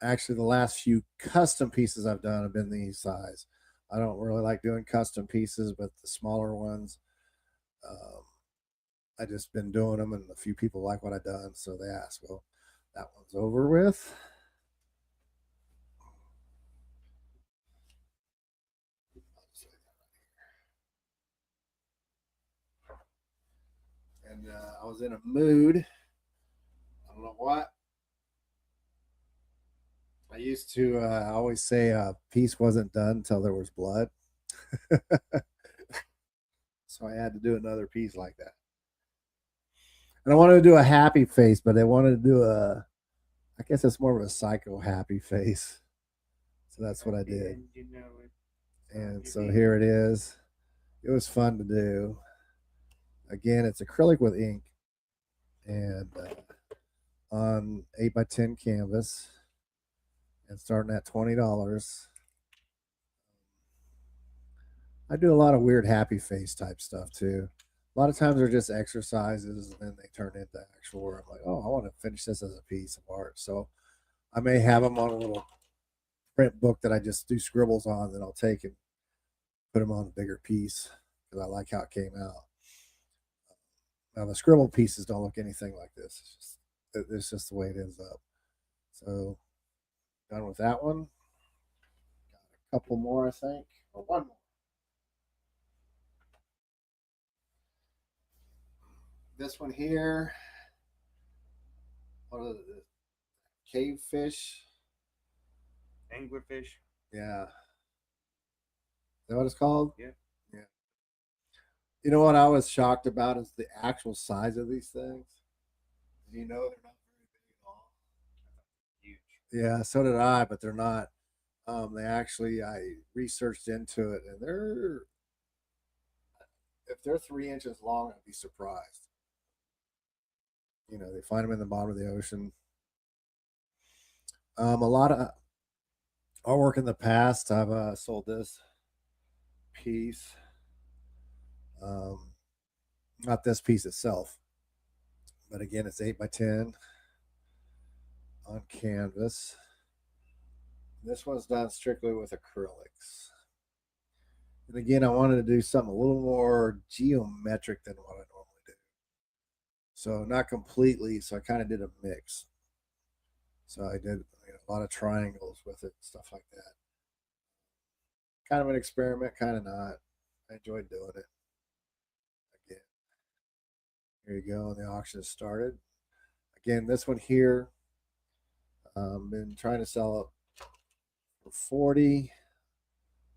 Actually, the last few custom pieces I've done have been these size. I don't really like doing custom pieces, but the smaller ones, I just been doing them, and a few people like what I've done, so they ask. Well, that one's over with. And I was in a mood. I don't know what. I used to always say a piece wasn't done until there was blood. So I had to do another piece like that. And I wanted to do a happy face, but I wanted to do I guess it's more of a psycho happy face. So that's what I did. And so here it is. It was fun to do. Again, it's acrylic with ink and on 8x10 canvas and starting at $20. I do a lot of weird happy face type stuff too. A lot of times they're just exercises and then they turn into actual where I'm like, oh, I want to finish this as a piece of art. So I may have them on a little print book that I just do scribbles on, then I'll take and put them on a bigger piece because I like how it came out. Now the scribble pieces don't look anything like this. It's just the way it ends up. So done with that one. Got a couple more, I think, or one more. This one here. What are the cave fish?
Anglerfish.
Yeah. Is that what it's called?
Yeah.
Yeah. You know what I was shocked about is the actual size of these things. You know they're not very big at all.
Huge.
Yeah, so did I, but they're not. They actually I researched into it, and they're if they're 3 inches long, I'd be surprised. You know, they find them in the bottom of the ocean. A lot of artwork in the past. I've sold this piece. Not this piece itself, but again, it's 8x10 on canvas. This one's done strictly with acrylics. And again, I wanted to do something a little more geometric than what I normally do. So not completely, so I kind of did a mix. So I did a lot of triangles with it, stuff like that. Kind of an experiment, kind of not. I enjoyed doing it. Again, here you go. The auction started. Again, this one here, been trying to sell it for 40.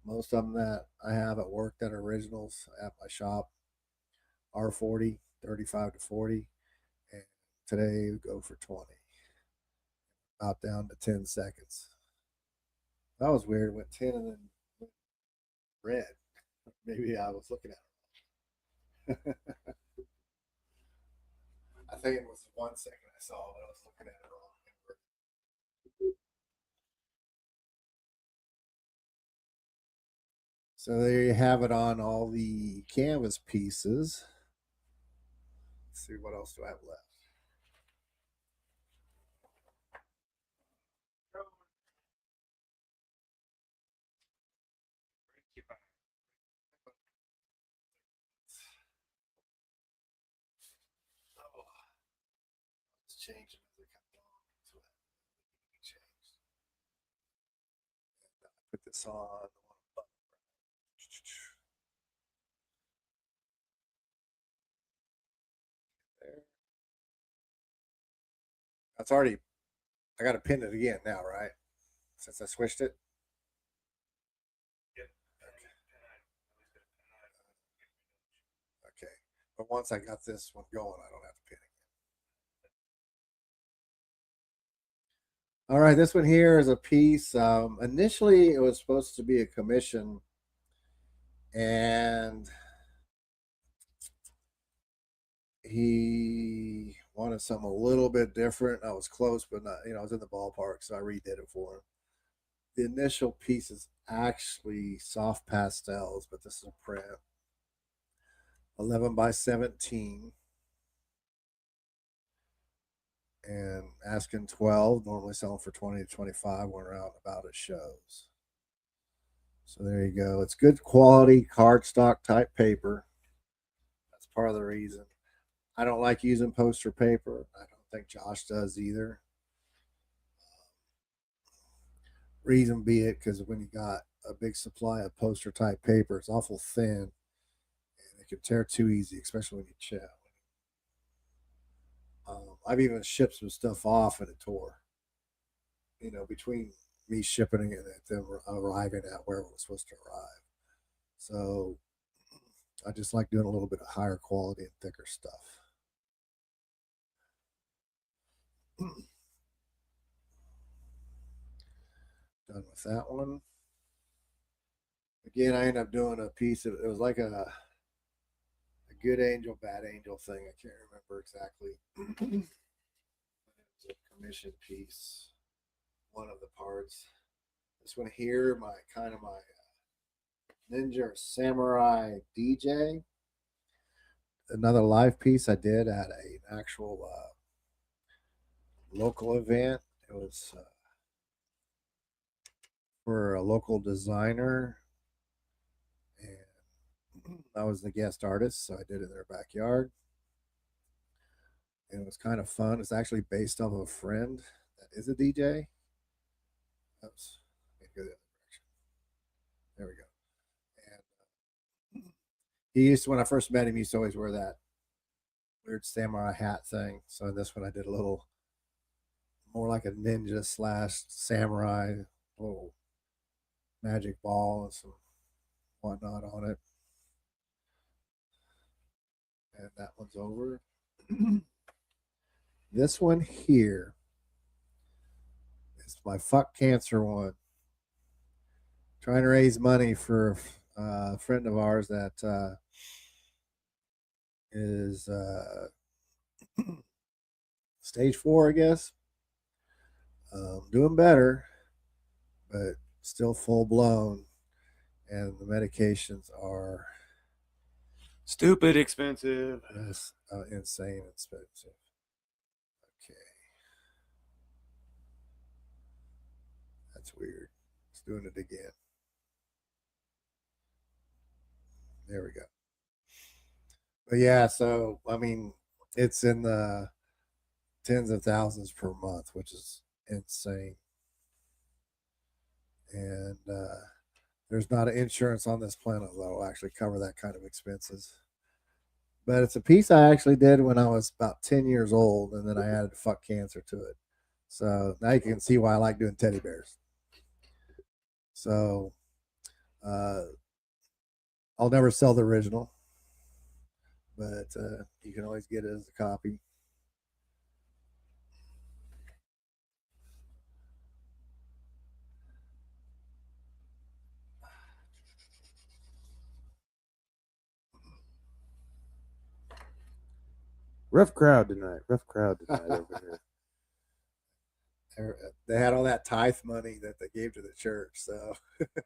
Most of them that I have at work that are originals at my shop are 40, 35 to 40. And today we go for 20. About down to 10 seconds. That was weird. It went 10 and then went red. Maybe I was looking at it. I think it was 1 second I saw it. I was looking at it wrong. So there you have it on all the canvas pieces. Let's see, what else do I have left? It's changing as they come along. So that changed. Put this on. There. That's already. I got to pin it again now, right? Since I switched it. Okay, but once I got this one going, I don't have to pin it. All right, this one here is a piece. Initially, it was supposed to be a commission, and he wanted something a little bit different. I was close, but not, I was in the ballpark, so I redid it for him. The initial piece is actually soft pastels, but this is a print. 11 by 17. And asking 12, normally selling for 20 to 25 when we're out and about at shows. So there you go. It's good quality cardstock type paper. That's part of the reason. I don't like using poster paper. I don't think Josh does either. Reason be it because when you got a big supply of poster type paper, it's awful thin and it can tear too easy, especially when you chip. I've even shipped some stuff off and it tore. Between me shipping it and them arriving at where it was supposed to arrive. So I just like doing a little bit of higher quality and thicker stuff. Done with that one. Again, I ended up doing a piece of it was like a good angel, bad angel thing. I can't remember exactly. It was a commission piece. One of the parts. This one here, my ninja or samurai DJ. Another live piece I did at an actual local event. It was for a local designer, and I was the guest artist, so I did it in their backyard. And it was kind of fun. It's actually based off of a friend that is a DJ. Oops. Let me go the other direction. There we go. And he used to, when I first met him, he used to always wear that weird samurai hat thing. So in this one, I did a little more like a ninja slash samurai, little magic ball and some whatnot on it. And that one's over. This one here is my fuck cancer one. Trying to raise money for a friend of ours that is stage 4, I guess. Doing better, but still full blown. And the medications are stupid expensive. Yes, insane expensive. Okay. That's weird. It's doing it again. There we go. But yeah, so I mean, it's in the tens of thousands per month, which is insane. And there's not an insurance on this planet that will actually cover that kind of expenses. But it's a piece I actually did when I was about 10 years old, and then I added fuck cancer to it. So now you can see why I like doing teddy bears. So I'll never sell the original, but you can always get it as a copy.
Rough crowd tonight over here.
They had all that tithe money that they gave to the church, so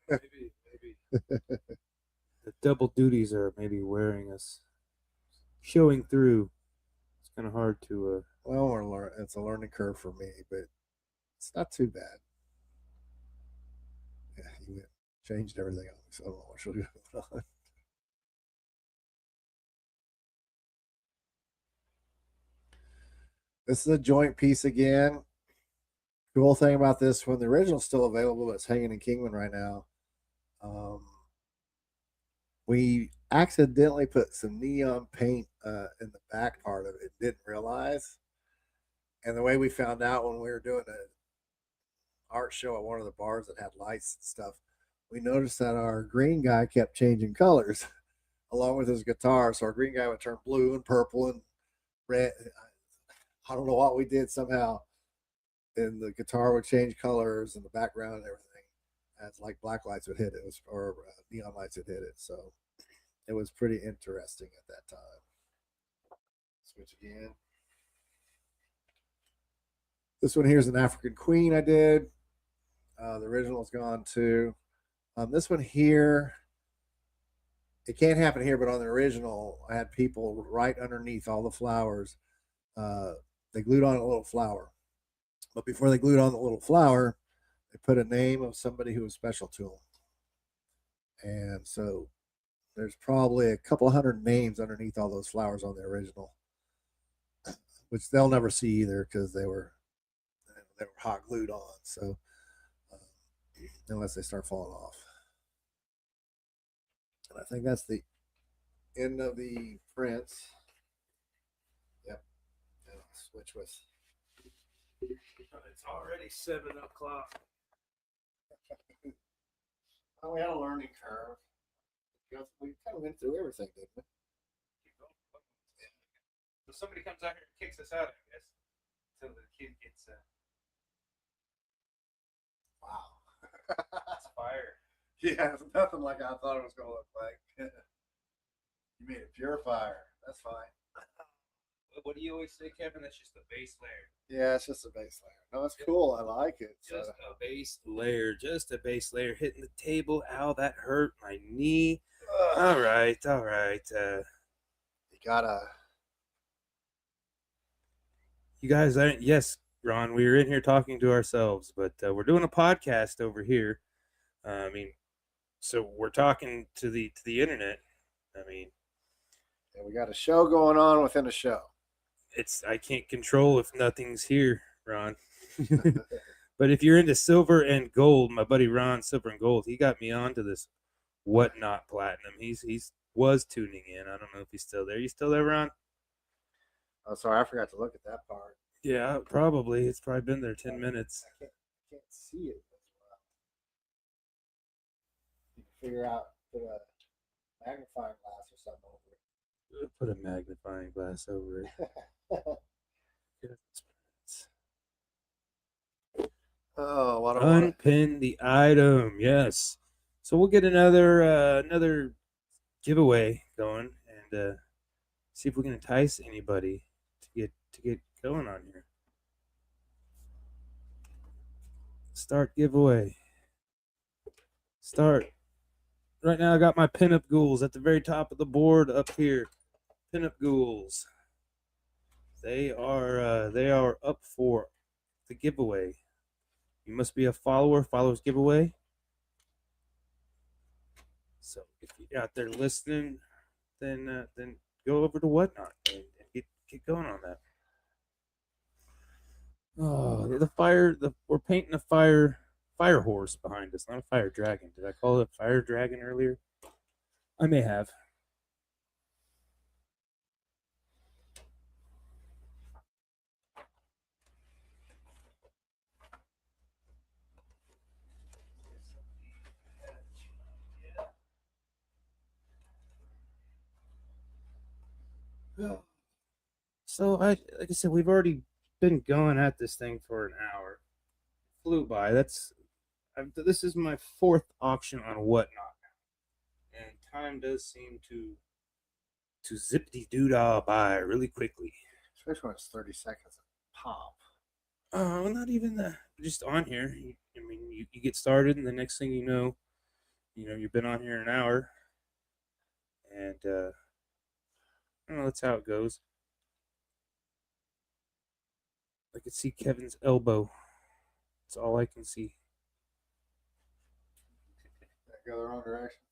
maybe the double duties are maybe wearing us, showing through. It's kind of hard to.
Well, it's a learning curve for me, but it's not too bad. Yeah, you changed everything on me, so I don't know what she'll do on. This is a joint piece again. Cool thing about this one, the original's still available. It's hanging in Kingman right now. We accidentally put some neon paint in the back part of it. Didn't realize. And the way we found out when we were doing an art show at one of the bars that had lights and stuff, we noticed that our green guy kept changing colors along with his guitar. So our green guy would turn blue and purple and red. I don't know what we did somehow. And the guitar would change colors and the background and everything. As like black lights would hit it, or neon lights would hit it. So it was pretty interesting at that time. Switch again. This one here is an African Queen I did. The original's gone too. This one here, it can't happen here, but on the original, I had people right underneath all the flowers. They glued on a little flower. But before they glued on the little flower, they put a name of somebody who was special to them. And so there's probably a couple hundred names underneath all those flowers on the original, which they'll never see either because they were hot glued on. So unless they start falling off. And I think that's the end of the prints. Yep. And I'll switch with.
It's already 7 o'clock.
Oh, we had a learning curve. We kind of went through everything, didn't we?
So somebody comes out here and kicks us out, I guess, until the kid gets.
Wow.
It's fire.
Yeah, it's nothing like I thought it was going to look like. You made it pure fire. That's fine.
What do you always say, Kevin? That's just a base layer.
Yeah, it's just a base layer. No, it's cool. I like it.
Just a base layer. Just a base layer. Hitting the table. Ow, that hurt my knee. All right.
You gotta.
You guys, yes, Ron, we were in here talking to ourselves, but we're doing a podcast over here. I mean, so we're talking to the internet. I mean,
Yeah, we got a show going on within a show.
I can't control if nothing's here, Ron. But if you're into silver and gold, my buddy Ron, Silver and Gold, he got me onto this Whatnot Platinum. He's was tuning in. I don't know if he's still there. You still there, Ron?
Oh, sorry, I forgot to look at that part.
Yeah, probably. It's probably been there 10 minutes.
I can't see it as well. You can figure out, put a magnifying glass or something over it.
Put a magnifying glass over it.
Oh, what a
Unpin the item, yes. So we'll get another giveaway going and see if we can entice anybody to get going on here. Start giveaway. Start. Right now I got my pinup ghouls at the very top of the board up here. Pinup ghouls. They are up for the giveaway. You must be a follower. Followers giveaway. So if you're out there listening, then go over to Whatnot and get going on that. Oh, we're painting a fire horse behind us, not a fire dragon. Did I call it a fire dragon earlier? I may have. So like I said, we've already been going at this thing for an hour. Flew by. This is my 4th auction on Whatnot, and time does seem to zippity doo dah by really quickly.
Especially when it's 30 seconds pop.
Well, not even that. Just on here. I mean, you get started, and the next thing you know, you've been on here an hour, and I don't know. That's how it goes. I can see Kevin's elbow. That's all I can see.
Did I go the wrong direction?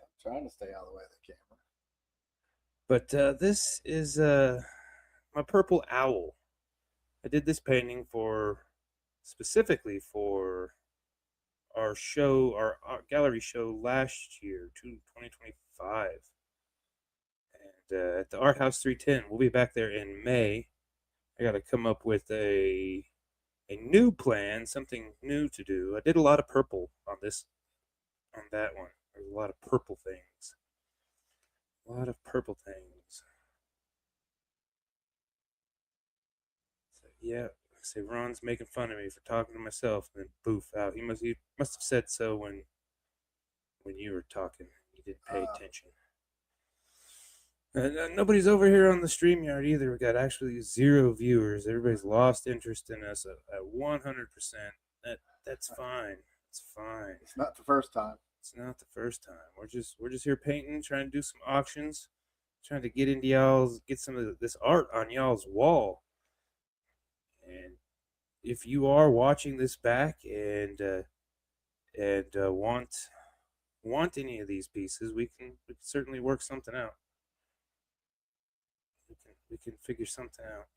I'm trying to stay out of the way of the camera.
But this is my purple owl. I did this painting specifically for our show, our gallery show last year, 2025. And at the Art House 310, we'll be back there in May. I got to come up with a new plan, something new to do. I did a lot of purple on that one. There's a lot of purple things. A lot of purple things. So, yeah, say Ron's making fun of me for talking to myself, and then poof out. He must have said so when you were talking. You didn't pay attention. Nobody's over here on the StreamYard either. We got actually 0 viewers. Everybody's lost interest in us at 100%. That's fine. It's fine.
It's not the first time.
It's not the first time. We're just here painting, trying to do some auctions, trying to get some of this art on y'all's wall. And if you are watching this back and want any of these pieces, we can certainly work something out. We can figure something out.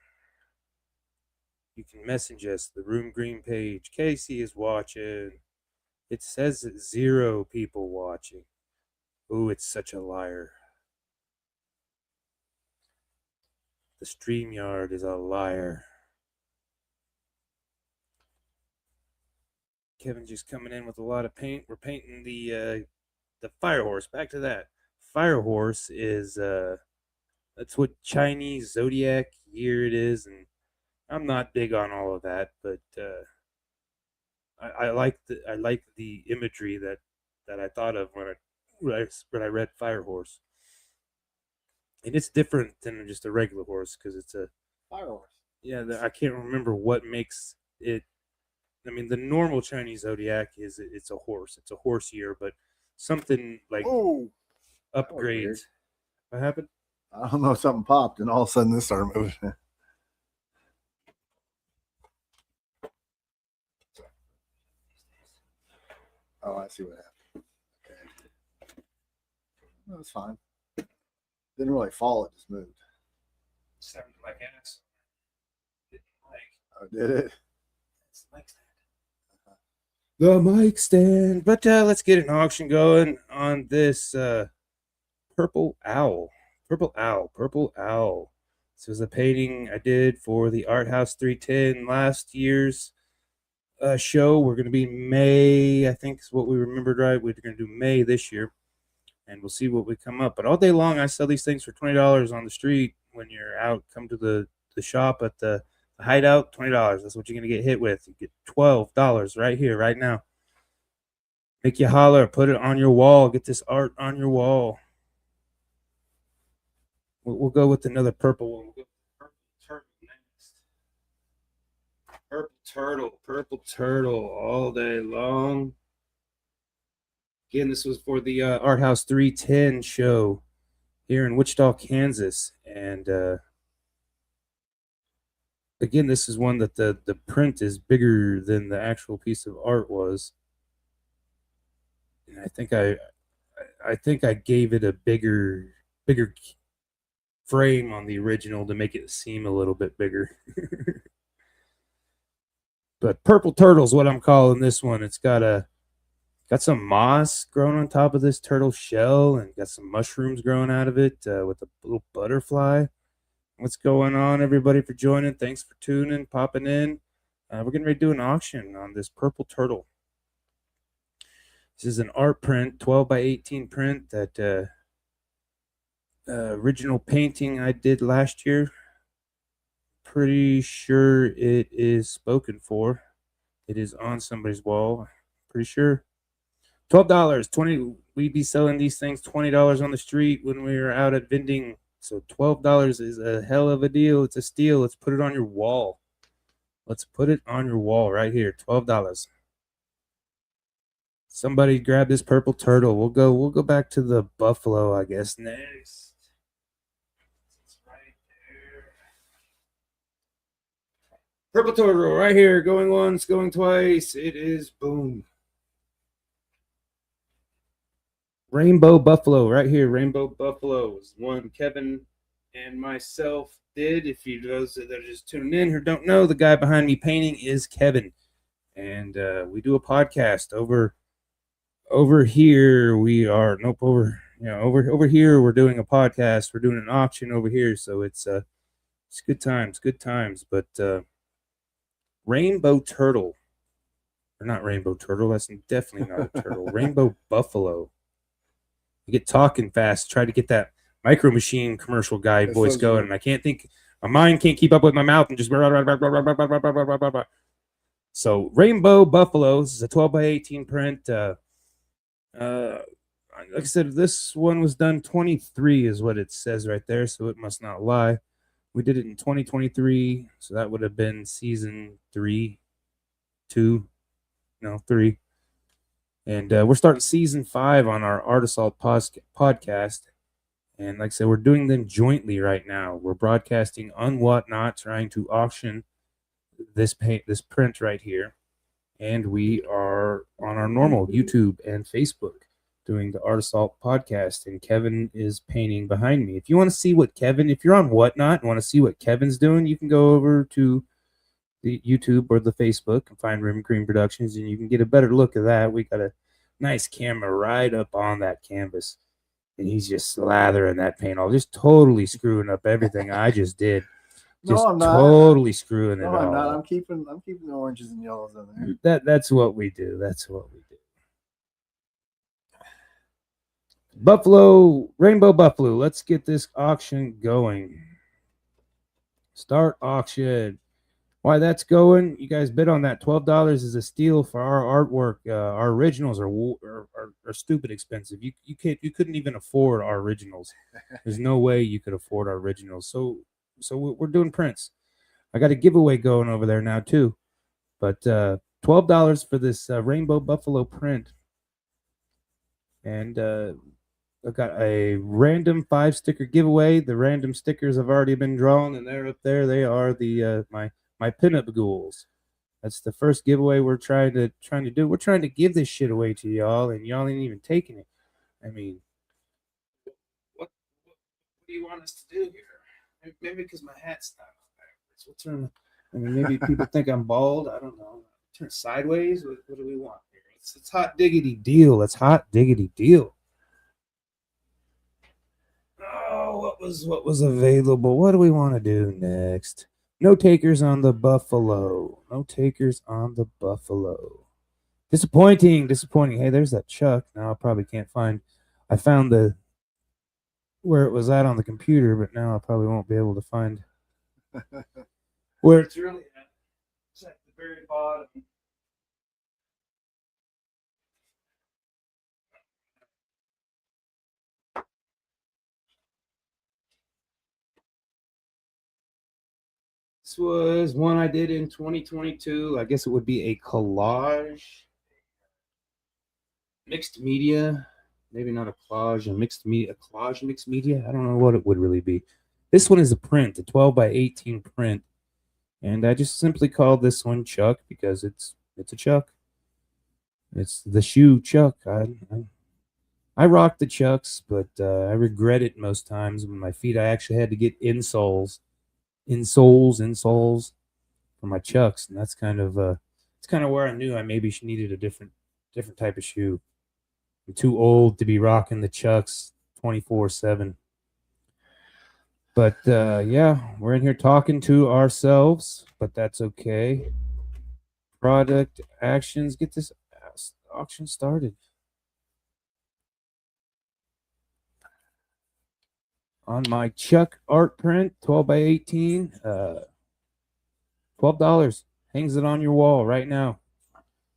You can message us, the Room Green page. Casey is watching. It says 0 people watching. Ooh, it's such a liar. The StreamYard is a liar. Kevin's just coming in with a lot of paint. We're painting the fire horse. Back to that. Fire horse is that's what Chinese zodiac year it is, and I'm not big on all of that, but I like the imagery that I thought of when I read Fire Horse, and it's different than just a regular horse because it's a
fire horse.
Yeah, I can't remember what makes it. I mean, the normal Chinese zodiac it's a horse. It's a horse year, but something like upgrades. What happened?
I don't know, something popped and all of a sudden this started moving. Oh, I see what happened. Okay. No, it's fine. Didn't really fall, it just moved.
Sounded like ass.
Oh, did it?
It's the mic stand. The mic stand. But let's get an auction going on this purple owl. Purple owl. This was a painting I did for the Art House 310 last year's show. We're going to be May, I think is what we remembered right. We're going to do May this year, and we'll see what we come up. But all day long, I sell these things for $20 on the street. When you're out, come to the shop at the Hideout, $20. That's what you're going to get hit with. You get $12 right here, right now. Make you holler. Put it on your wall. Get this art on your wall. We'll go with another purple one. We'll go with purple turtle next. Purple turtle all day long. Again, this was for the Art House 310 show here in Wichita, Kansas. And again, this is one that the print is bigger than the actual piece of art was. And I think I gave it a bigger frame on the original to make it seem a little bit bigger. But purple turtle's what I'm calling this one. It's got some moss growing on top of this turtle shell and got some mushrooms growing out of it with a little butterfly. What's going on, everybody, for joining? Thanks for tuning, popping in. We're getting ready to do an auction on this purple turtle. This is an art print, 12 by 18 print that original painting I did last year. Pretty sure it is spoken for. It is on somebody's wall. Pretty sure. $12, $20. We'd be selling these things $20 on the street when we were out at vending So $12 is a hell of a deal. It's a steal. Let's put it on your wall. Let's put it on your wall right here. $12. Somebody grab this purple turtle. We'll go back to the buffalo, I guess, next. It's right there. Purple turtle right here. Going once, going twice. It is boom. Rainbow buffalo right here. Rainbow buffalo is one Kevin and myself did. If you those that are just tuning in or don't know, the guy behind me painting is Kevin, and we do a podcast over here. We are over here. We're doing a podcast. We're doing an auction over here, so it's good times, But rainbow turtle, or not rainbow turtle? That's definitely not a turtle. Rainbow buffalo. You get talking fast. Try to get that Micro Machine commercial guy voice going, and I can't think. My mind can't keep up with my mouth, and just. So Rainbow Buffaloes is a 12 by 18 print. Like I said, this one was done 23 is what it says right there, so it must not lie. We did it in 2023, so that would have been season 3. And we're starting season 5 on our Art Assault podcast. And like I said, we're doing them jointly right now. We're broadcasting on Whatnot, trying to auction this print right here. And we are on our normal YouTube and Facebook doing the Art Assault podcast. And Kevin is painting behind me. If you want to see what Kevin, if you're on Whatnot and want to see what Kevin's doing, you can go over to the YouTube or the Facebook and find Rim Cream Productions, and you can get a better look at that. We got a nice camera right up on that canvas, and he's just slathering that paint all, just totally screwing up everything I just did. Just
no, I'm not.
Totally screwing it all.
No, I'm not. I'm keeping the oranges and yellows in there.
That's what we do. That's what we do. Buffalo, Rainbow Buffalo. Let's get this auction going. Start auction. Why that's going, you guys bid on that. $12 is a steal for our artwork. Our originals are stupid expensive. You couldn't even afford our originals. There's no way you could afford our originals. So we're doing prints. I got a giveaway going over there now too. But $12 for this Rainbow Buffalo print. And I've got a random 5-sticker giveaway. The random stickers have already been drawn, and they're up there. They are the my pinup ghouls. That's the first giveaway we're trying to do. We're trying to give this shit away to y'all, and y'all ain't even taking it. I mean, what do you want us to do here? Maybe because my hat's not backwards. We'll turn. I mean, maybe people think I'm bald. I don't know. Turn sideways. What do we want here? It's hot diggity deal. It's hot diggity deal. Oh, what was available? What do we want to do next? No takers on the buffalo. No takers on the buffalo. Disappointing. Hey, there's that Chuck. Now I probably can't find. I found where it was at on the computer, but now I probably won't be able to find where it's really at. It's at the very bottom. This was one I did in 2022. I guess it would be a collage, mixed media, maybe not a collage, a collage mixed media. I don't know what it would really be. This one is a print, a 12 by 18 print, and I just simply called this one Chuck because it's a Chuck. It's the shoe Chuck. I rock the Chucks, but I regret it most times when my feet. I actually had to get insoles for my Chucks, and that's kind of it's kind of where I knew I maybe needed a different type of shoe. I'm too old to be rocking the Chucks 24/7. But yeah, we're in here talking to ourselves, but that's okay. Product actions, get this auction started. On my Chuck art print, 12 by 18, $12. Hangs it on your wall right now.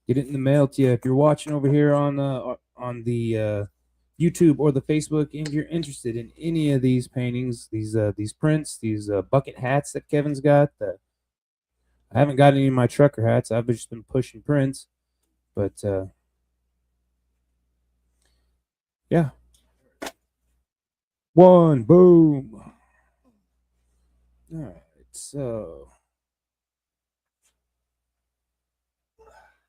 Get it in the mail to you. If you're watching over here on the YouTube or the Facebook, and you're interested in any of these paintings, these prints, these bucket hats that Kevin's got. I haven't got any of my trucker hats. I've just been pushing prints, but yeah. One, boom. All right, so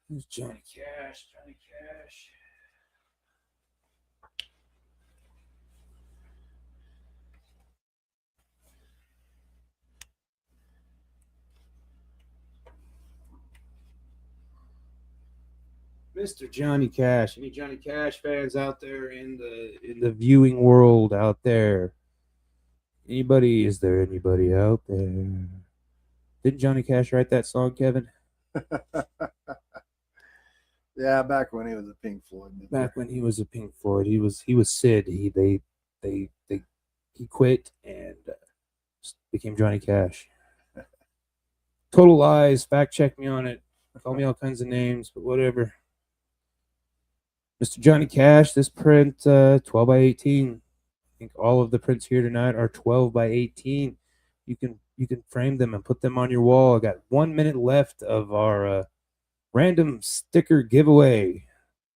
there's Johnny Cash. Johnny Cash. Mr. Johnny Cash. Any Johnny Cash fans out there in the viewing world out there? Anybody? Is there anybody out there? Didn't Johnny Cash write that song, Kevin?
Yeah, back when he was a Pink Floyd member.
Back when he was a Pink Floyd, he was Sid. He quit and became Johnny Cash. Total lies. Fact check me on it. Call me all kinds of names, but whatever. Mr. Johnny Cash, this print 12 by 18. I think all of the prints here tonight are 12 by 18. You can frame them and put them on your wall. I got 1 minute left of our random sticker giveaway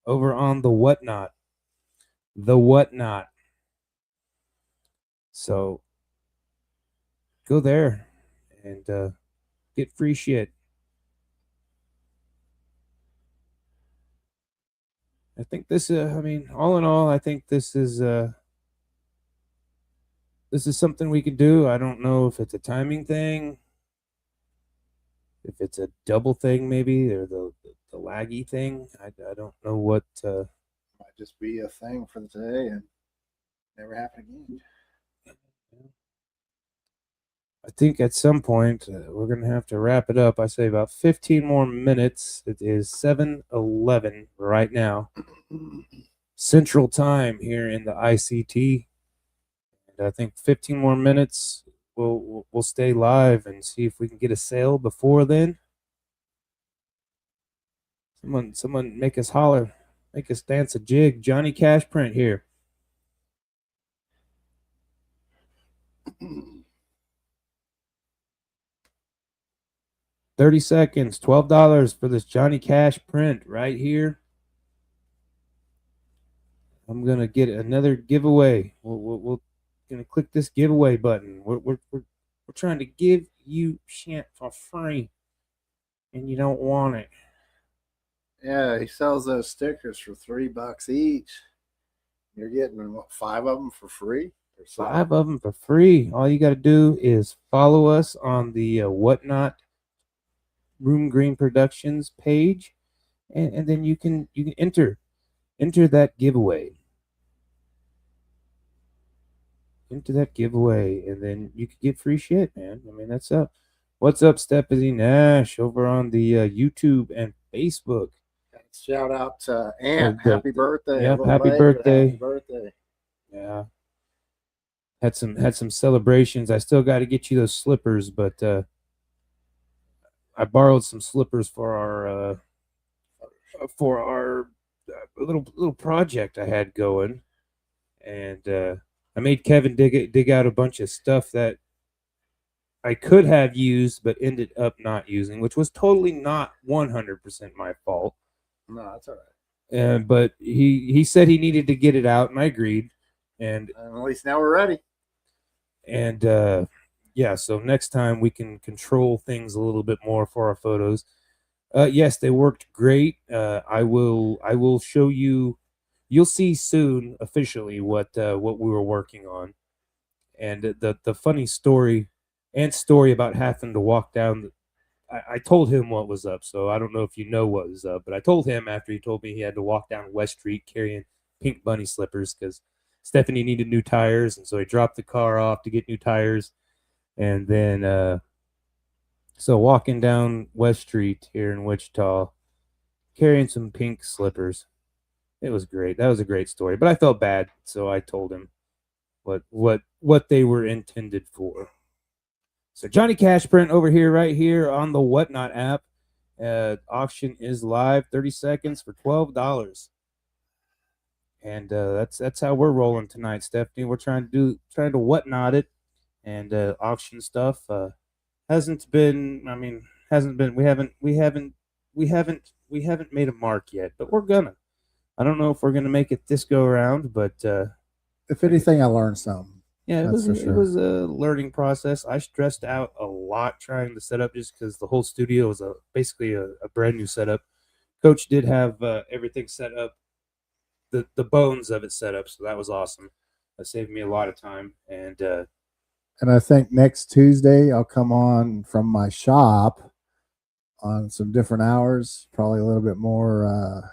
over on the Whatnot. The Whatnot. So go there and get free shit. I think this I mean, all in all, I think this is something we could do. I don't know if it's a timing thing, if it's a double thing maybe, or the laggy thing. I don't know what
might just be a thing for today and never happen again.
I think at some point we're going to have to wrap it up. I say about 15 more minutes. It is 7:11 right now. Central Time here in the ICT. And I think 15 more minutes we'll stay live and see if we can get a sale before then. Someone make us holler. Make us dance a jig. Johnny Cash print here. 30 seconds, $12 for this Johnny Cash print right here. I'm gonna get another giveaway. We're gonna click this giveaway button. We're trying to give you shit for free, and you don't want it.
Yeah, he sells those stickers for $3 each. You're getting what, 5 of them for free?
5 of them for free. All you got to do is follow us on the Whatnot Room Green Productions page, and then you can enter that giveaway. Enter that giveaway, and then you can get free shit, man. I mean, that's up. What's up, Stephanie Nash over on the YouTube and Facebook.
Shout out to Aunt. Happy birthday.
Yep, happy birthday.
Happy birthday.
Yeah. Had some celebrations. I still got to get you those slippers, but I borrowed some slippers for our little project I had going, and I made Kevin dig out a bunch of stuff that I could have used but ended up not using, which was totally not 100% my fault.
No, that's all right.
But he said he needed to get it out, and I agreed. And
at least now we're ready.
And yeah, so next time we can control things a little bit more for our photos. Yes, they worked great. I will show you. You'll see soon officially what we were working on, and the funny story about having to walk down. I told him what was up, so I don't know if you know what was up, but I told him after he told me he had to walk down West Street carrying pink bunny slippers because Stephanie needed new tires, and so he dropped the car off to get new tires, and then so walking down West Street here in Wichita, carrying some pink slippers. It was great. That was a great story, but I felt bad, so I told him what they were intended for. So Johnny Cash print over here, right here on the Whatnot app. Auction is live, 30 seconds for $12. And that's how we're rolling tonight, Stephanie. We're trying to whatnot it and auction stuff. Hasn't been. I mean, hasn't been. We haven't made a mark yet, but we're gonna. I don't know if we're gonna make it this go around, but
If anything, I learned something.
yeah,
That's for
it
sure.
was a learning process. I stressed out a lot trying to set up just because the whole studio was basically a brand new setup. Coach did have everything set up, the bones of it set up, so that was awesome. That saved me a lot of time.
And I think next Tuesday I'll come on from my shop on some different hours, probably a little bit more, a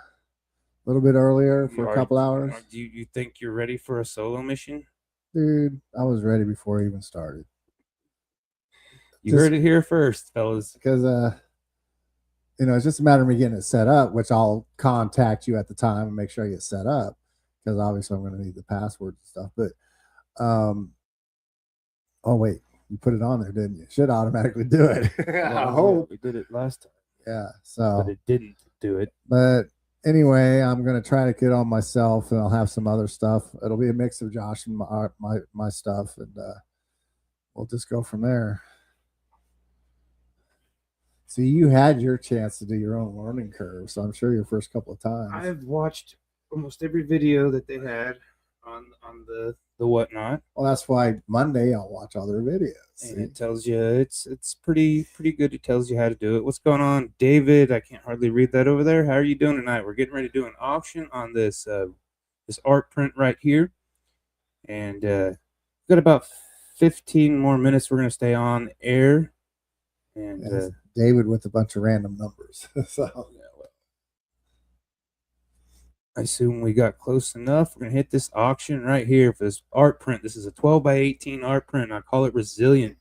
little bit earlier for a couple hours.
Do you think you're ready for a solo mission?
Dude, I was ready before I even started.
You heard it here first, fellas.
Because it's just a matter of me getting it set up, which I'll contact you at the time and make sure I get set up, because obviously I'm going to need the password and stuff. But oh wait, you put it on there, didn't you? Should automatically do it. I hope
we did it last time.
Yeah, so
but it didn't do it.
But anyway, I'm going to try to get on myself, and I'll have some other stuff. It'll be a mix of Josh and my stuff, and we'll just go from there. See, you had your chance to do your own learning curve, so I'm sure your first couple of times.
I've watched almost every video that they had on the whatnot.
Well, that's why Monday I'll watch all their videos.
And it tells you it's pretty good. It tells you how to do it. What's going on, David? I can't hardly read that over there. How are you doing tonight? We're getting ready to do an auction on this this art print right here, and got about 15 more minutes. We're gonna stay on air, and
yes, David with a bunch of random numbers. So
yeah, well, I assume we got close enough. We're gonna hit this auction right here for this art print. This is a 12 by 18 art print. I call it resilient.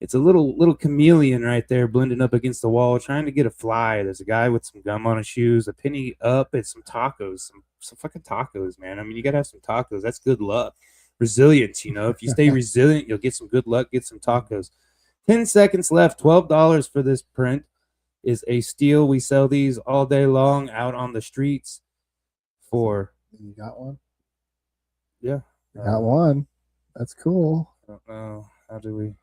It's a little chameleon right there blending up against the wall, trying to get a fly. There's a guy with some gum on his shoes, a penny up, and some tacos, some fucking tacos, man. I mean, you gotta have some tacos. That's good luck. Resilience, if you stay resilient, you'll get some good luck, get some tacos. 10 seconds left. $12 for this print is a steal. We sell these all day long out on the streets.
You got one?
Yeah.
Got one. That's cool.
I don't know. How do we?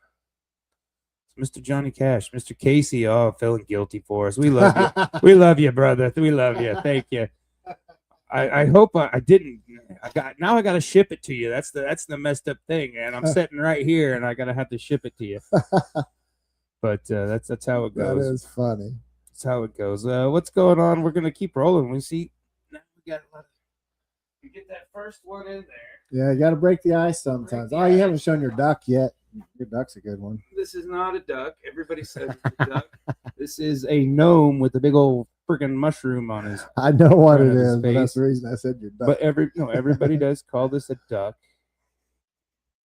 It's Mr. Johnny Cash, Mr. Casey. Oh, feeling guilty for us. We love you. We love you, brother. We love you. Thank you. I hope I didn't. I got to ship it to you. That's the messed up thing, and I'm sitting right here, and I gotta have to ship it to you. But that's how it goes.
That is funny.
That's how it goes. What's going on? We're gonna keep rolling. We see. Now we got. You get that first one in there.
Yeah, you got to break the ice sometimes. Oh, you haven't shown your duck yet. Your duck's a good one.
This is not a duck. Everybody says it's a duck. This is a gnome with a big old freaking mushroom on his.
I know what it is, but that's the reason I said your duck.
But everybody does call this a duck.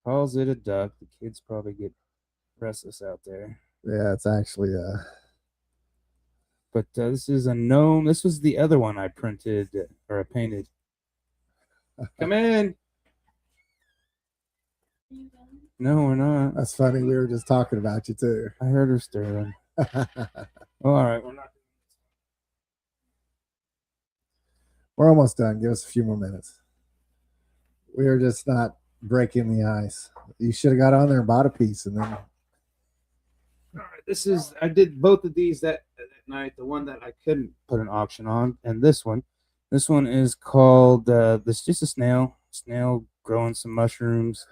Calls it a duck. The kids probably get restless out there.
Yeah, it's actually a.
But this is a gnome. This was the other one I printed or I painted. Come in. No, we're not.
That's funny. We were just talking about you too.
I heard her stirring. All right, we're not.
We're almost done. Give us a few more minutes. We are just not breaking the ice. You should have got on there and bought a piece, and then.
All right, I did both of these that night. The one that I couldn't put an auction on, and this one. This one is called. This just a snail. Snail growing some mushrooms.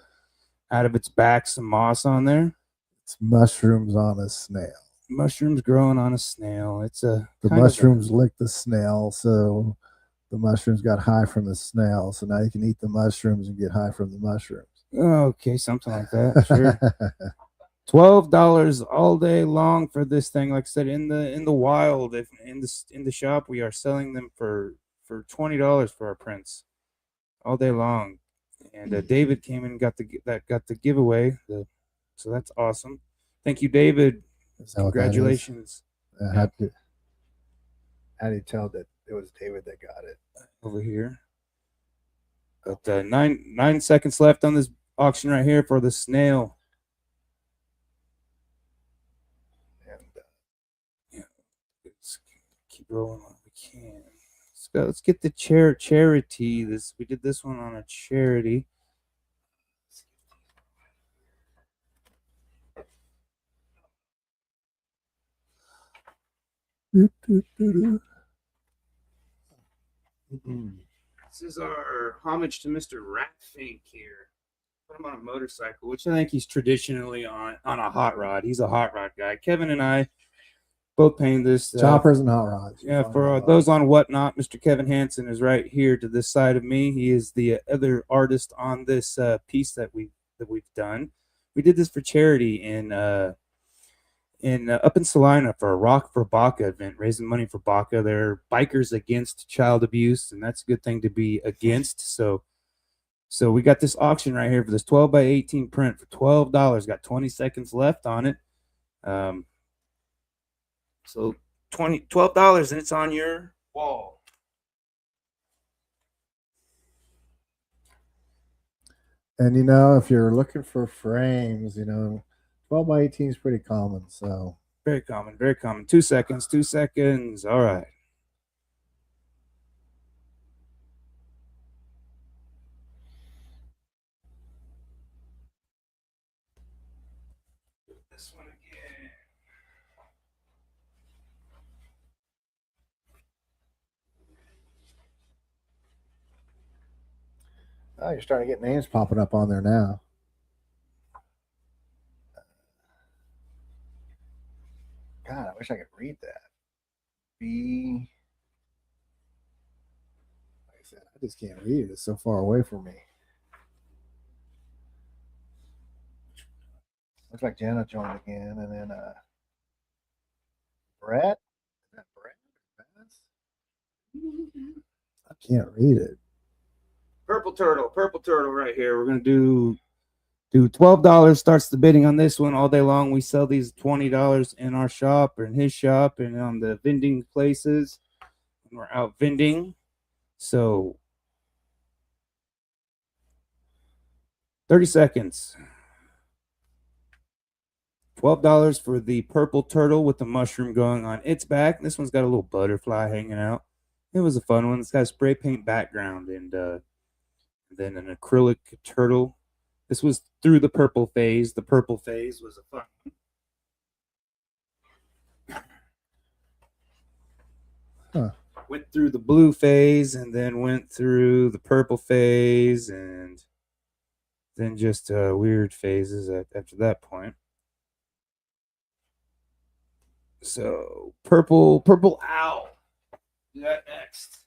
Out of its back, some moss on there.
It's mushrooms on a snail.
Mushrooms growing on a snail. It's the
mushrooms licked the snail, so the mushrooms got high from the snail. So now you can eat the mushrooms and get high from the mushrooms.
Okay, something like that. Sure. $12 all day long for this thing. Like I said, in the wild, if in the shop, we are selling them for $20 for our prints all day long. And David came in and got the giveaway. So that's awesome. Thank you, David. Congratulations.
How do you tell that it was David that got it?
Over here. But 9 seconds left on this auction right here for the snail.
And
yeah, let's keep rolling like we can. So Let's get the charity. We did this one on a charity. This is our homage to Mr. Ratfink here. Put him on a motorcycle, which I think he's traditionally on a hot rod. He's a hot rod guy. Kevin and I both painted this.
Choppers and hot rods.
Yeah, for those on Whatnot, Mr. Kevin Hansen is right here to this side of me. He is the other artist on this piece that we've done. We did this for charity in up in Salina for a Rock for Baca event, raising money for Baca. They're bikers against child abuse, and that's a good thing to be against. So we got this auction right here for this 12 by 18 print for $12. Got 20 seconds left on it. So $12, and it's on your wall.
And you know, if you're looking for frames, you know, 12 by 18 is pretty common. So
very common, very common. 2 seconds, 2 seconds. All right. This one again.
oh, you're starting to get names popping up on there now. God, I wish I could read that. B. Like I said, I just can't read it. It's so far away from me. Looks like Jenna joined again, and then Brett. Is that Brett? I can't read it.
Purple turtle right here. We're gonna do $12. Starts the bidding on this one all day long. We sell these $20 in our shop or in his shop and on the vending places when we're out vending. So 30 seconds. $12 for the purple turtle with the mushroom going on its back. This one's got a little butterfly hanging out. It was a fun one. It's got a spray paint background and then an acrylic turtle. This was through the purple phase. The purple phase was a fun one.
Huh.
Went through the blue phase and then went through the purple phase and then just weird phases after that point. So purple owl. Do that next.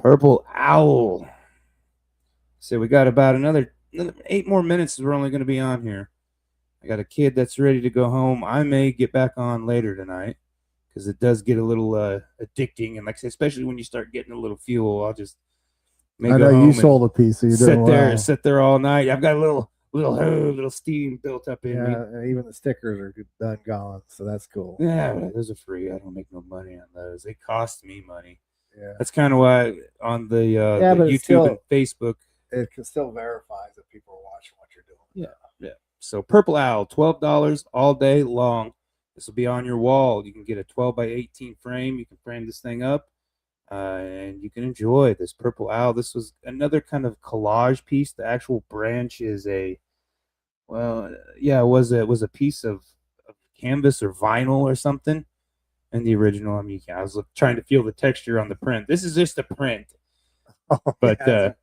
Purple owl. So we got about another 8 more minutes. We're only going to be on here. I got a kid that's ready to go home. I may get back on later tonight because it does get a little addicting, and like I say, especially when you start getting a little fuel, I'll just
I know you sold a piece, so you're doing well.
Sit there all night. I've got a little steam built up in me.
And even the stickers are done gone, so that's cool.
Yeah, but those are free. I don't make no money on those. They cost me money.
Yeah,
that's kind of why on the YouTube and Facebook,
it can still verifies that people are watching what you're doing.
Yeah. So purple owl, $12 all day long. This will be on your wall. You can get a 12 by 18 frame. You can frame this thing up, and you can enjoy this purple owl. This was another kind of collage piece. The actual branch is it was a piece of canvas or vinyl or something. And the original, I mean, I was trying to feel the texture on the print. This is just a print, but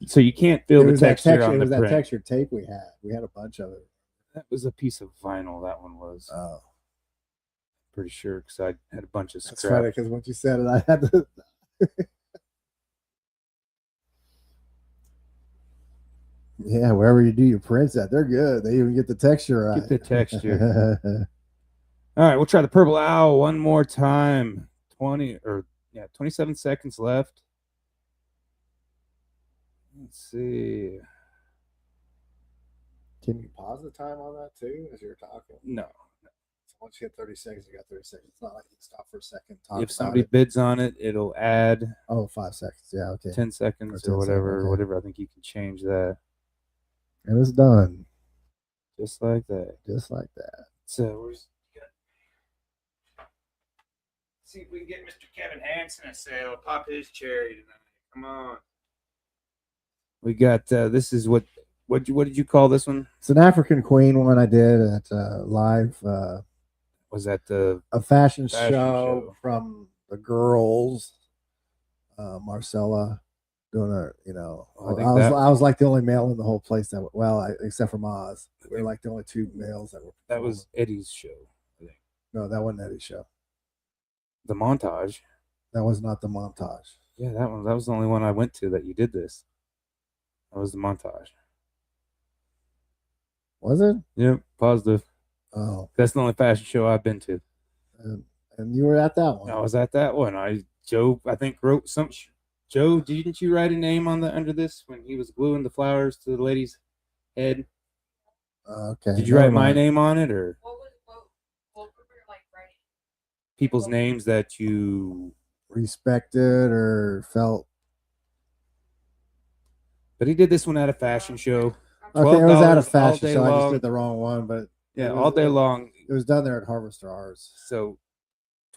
so you can't feel the texture on the print. It was that
textured tape we had. We had a bunch of it.
That was a piece of vinyl. That one was.
Oh,
pretty sure because I had a bunch of scrap.
That's funny because once you said it, I had to. Yeah, wherever you do your prints at, they're good. They even get the texture right.
Get the texture. All right, we'll try the purple owl one more time. 27 seconds left. Let's see.
Can you pause the time on that too as you're talking?
No.
So once you get 30 seconds, you got 30 seconds. It's not like you can stop for a second.
If somebody bids on it, it'll add.
5 seconds. Yeah, okay.
10 seconds or whatever. Okay. Whatever. I think you can change that.
And it's done.
Just like that.
Just like that.
So See if we can get Mr. Kevin Hansen a sale. Pop his cherry tonight. Come on. We got this is what did you call this one?
It's an African Queen one I did at live.
Was that the
a fashion
Fashion
show
show.
from the girls? Marcella doing a, you know,
I think
I was like the only male in the whole place that, except for Maz. We were like the only two males that were.
that was Eddie's show. I think.
No, that wasn't Eddie's show.
The montage.
That was not the montage.
Yeah, that was the only one I went to that you did this. That was the montage.
Was it?
Yep, positive.
Oh,
That's the only fashion show I've been to.
and you were at that one.
I was at that one. Joe, I think, wrote some. Joe, didn't you write a name on under this when he was gluing the flowers to the lady's head?
Okay.
Did you write my name on it, or
What were like writing?
people's names that you
respected or felt?
But he did this one at a fashion show.
Okay, it was at a
$12
fashion
all day
show. I just
long.
did the wrong one, but
Yeah,
it was,
all day long.
It was done there at Harvester Arts.
So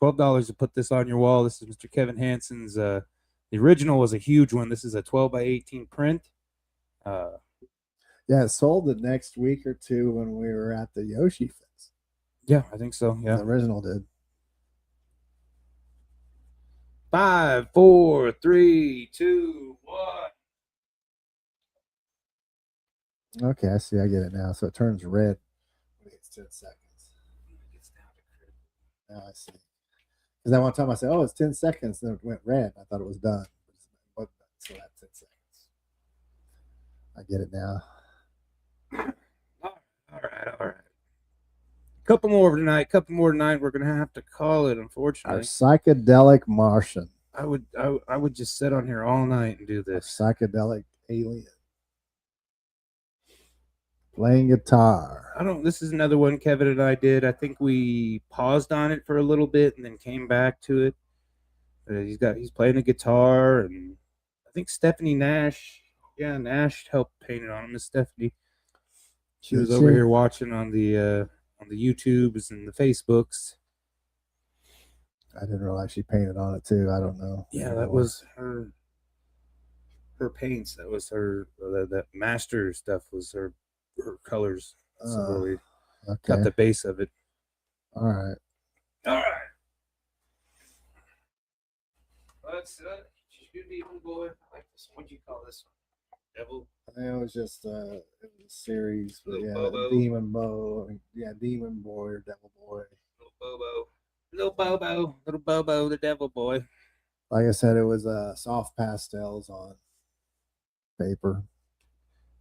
$12 to put this on your wall. This is Mr. Kevin Hansen's. The original was a huge one. This is a 12 by 18 print.
Yeah, it sold the next week or two when we were at the Yoshi Fest.
Yeah, I think so. Yeah.
The original did.
5, 4, 3, 2, 1.
Okay, I see. I get it now. So it turns red. It's 10 seconds. Now I see. Because that one time I said, "Oh, it's 10 seconds," then it went red. I thought it was done. But so that's 10 seconds. I get it now.
All right. Couple more tonight. We're gonna have to call it. Unfortunately,
Our psychedelic Martian.
I would just sit on here all night and do this.
Psychedelic alien. Playing guitar.
This is another one Kevin and I did. I think we paused on it for a little bit and then came back to it. He's playing the guitar, and I think Stephanie Nash. Yeah, Nash helped paint it on him. Miss Stephanie. She was over here watching on the YouTubes and the Facebooks.
I didn't realize she painted on it too. I don't know.
Yeah, that was her paints. That was her. That master stuff was her colors. So we got the base of it.
All right.
Let's you Demon Boy. I like this. What do you call this one? Devil.
I think it was just it was a series, but yeah,
Bobo.
Demon Boy, Demon Boy or Devil Boy.
Little Bobo, the Devil Boy.
Like I said, it was soft pastels on paper.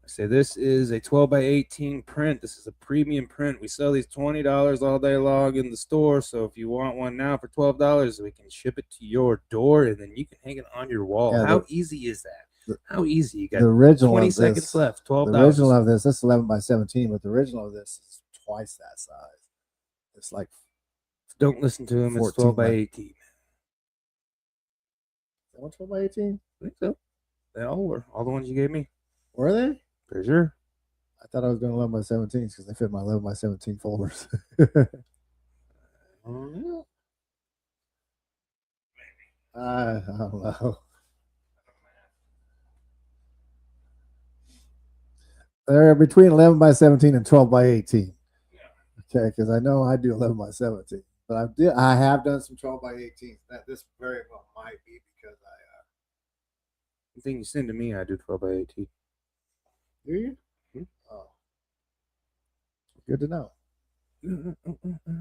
I say this is a 12 by 18 print. This is a premium print. We sell these $20 all day long in the store. So if you want one now for $12, we can ship it to your door, and then you can hang it on your wall.
Yeah,
How easy is that? How easy? You got
the original
20
of
seconds
this,
left. $12.
The original of this is 11 by 17, but the original of this is twice that size. It's like.
Don't listen to him. It's 12 by 18.
That one 12 by 18?
I think so. They all were. All the ones you gave me.
Were they?
For sure.
I thought I was doing 11 by 17s because they fit my 11 by 17 folders.
Oh,
I don't know. They're between 11 by 17 and 12 by 18.
Yeah.
Okay, because I know I do 11 by 17. But I have done some 12 by 18. This very well might be because
the thing you send to me, I do 12 by 18.
Do you?
Hmm?
Oh. Good to know.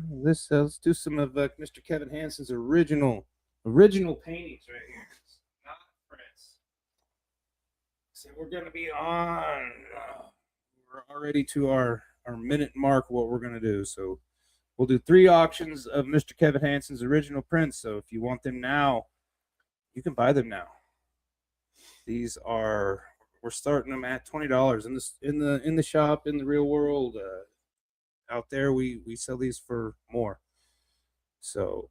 Let's do some of Mr. Kevin Hansen's original paintings right here. It's not prints. So we're going to be on. We're already to our minute mark. What we're going to do. So we'll do 3 auctions of Mr. Kevin Hansen's original prints. So if you want them now, you can buy them now. These are. We're starting them at $20 in the shop, in the real world. Out there, we sell these for more. So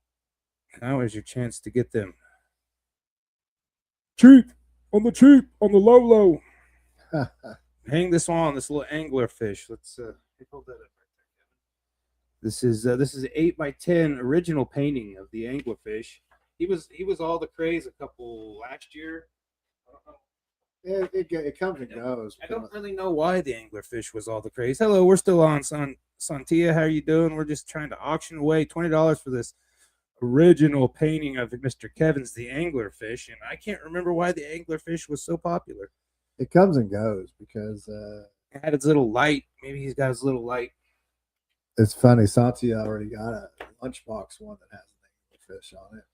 now is your chance to get them cheap, on the low. Hang this on this little angler fish. Let's hold that up right there, Kevin. This is an 8x10 original painting of the anglerfish. He was all the craze a couple last year. I don't know.
It comes and goes.
I don't really know why the anglerfish was all the craze. Hello, we're still on Santia. How are you doing? We're just trying to auction away $20 for this original painting of Mr. Kevin's the anglerfish, and I can't remember why the anglerfish was so popular.
It comes and goes because
It had its little light. Maybe he's got his little light.
it's funny. Satya already got a lunchbox one that has an anglerfish on it.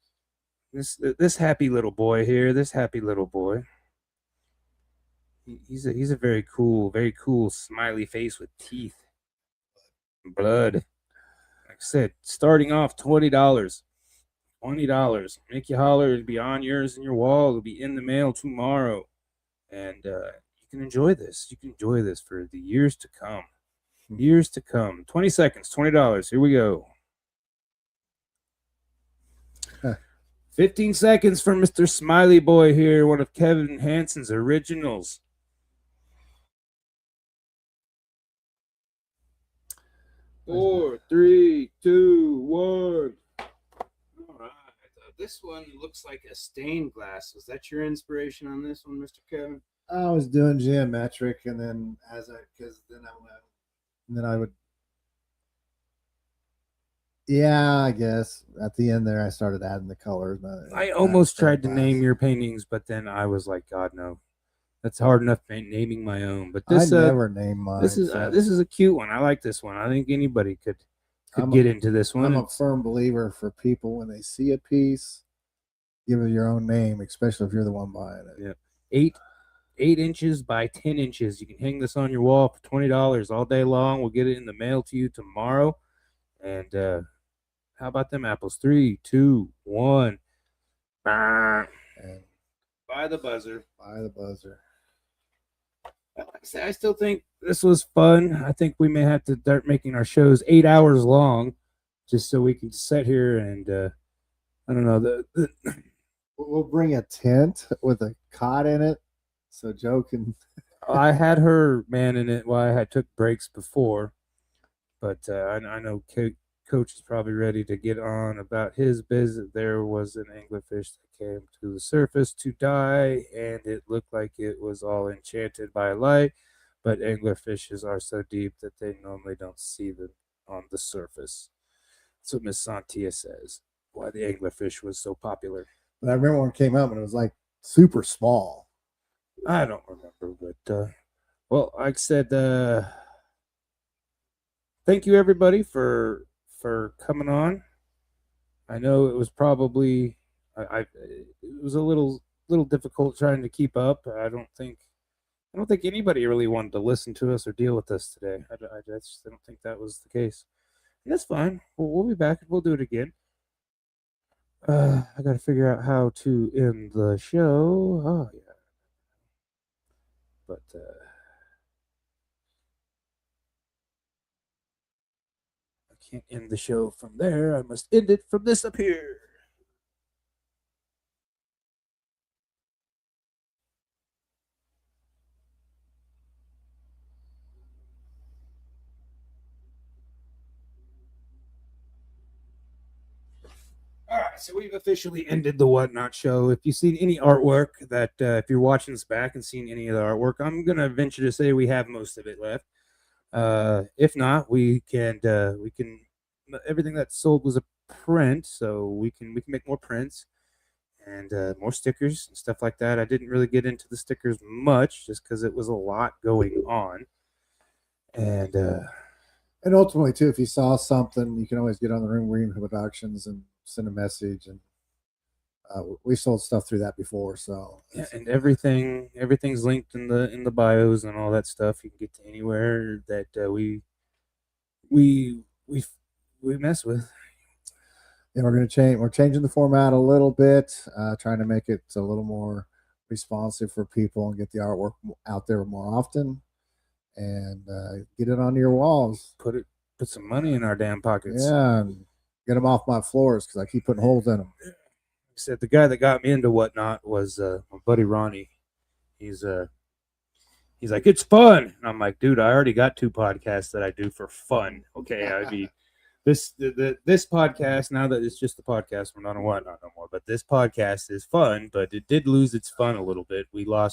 This happy little boy here. This happy little boy. He's a very cool smiley face with teeth, blood. Like I said, starting off $20. $20. Make you holler. It'll be on yours in your wall. It'll be in the mail tomorrow, and you can enjoy this. You can enjoy this for the years to come. Years to come. 20 seconds. $20. Here we go. 15 seconds for Mr. Smiley Boy here, one of Kevin Hansen's originals. 4, 3, 2, 1. All right. This one looks like a stained glass. Was that your inspiration on this one, Mr. Kevin?
I was doing geometric, and then I would. Yeah, I guess at the end there I started adding the colors.
I almost tried to name your paintings, but then I was like, God, no. That's hard enough naming my own. But this,
I never name mine.
This is a cute one. I like this one. I think anybody could get into this one.
I'm a firm believer for people when they see a piece, give it your own name, especially if you're the one buying it.
Yeah, 8 inches by 10 inches. You can hang this on your wall for $20 all day long. We'll get it in the mail to you tomorrow. And how about them apples? 3, 2, 1. And by the buzzer.
By the buzzer.
Like I say, I still think this was fun. I think we may have to start making our shows 8 hours long, just so we can sit here and I don't know.
We'll bring a tent with a cot in it, so Joe can.
I had her man in it while I took breaks before, but I know Coach is probably ready to get on about his visit. There was an anglerfish that came to the surface to die, and it looked like it was all enchanted by light. But anglerfishes are so deep that they normally don't see them on the surface. That's what Miss Santia says. Why the anglerfish was so popular.
But I remember when it came out, and it was like super small.
I don't remember, but well, like I said, thank you everybody for coming on. I know it was probably it was a little difficult trying to keep up. I don't think anybody really wanted to listen to us or deal with us today. I don't think that was the case. And that's fine. We'll be back and we'll do it again. I got to figure out how to end the show. Oh yeah. But I can't end the show from there. I must end it from this up here. All right, so we've officially ended the Whatnot show. If you've seen any artwork that, if you're watching this back and seen any of the artwork, I'm gonna venture to say we have most of it left. If not, we can everything that sold was a print, so we can make more prints and more stickers and stuff like that. I didn't really get into the stickers much just because it was a lot going on. And
ultimately too, if you saw something, you can always get on the Room Green Productions and send a message, and we sold stuff through that before. So
yeah, and everything's linked in the bios and all that stuff. You can get to anywhere that we mess with.
Yeah, we're changing the format a little bit, trying to make it a little more responsive for people and get the artwork out there more often, and get it on your walls.
Put some money in our damn pockets.
Yeah, and get them off my floors because I keep putting holes in them.
Like I said, the guy that got me into Whatnot was my buddy Ronnie. He's like, it's fun. And I'm like, dude, I already got 2 podcasts that I do for fun. Okay, this podcast, now that it's just the podcast, we're not on Whatnot no more, but this podcast is fun, but it did lose its fun a little bit. I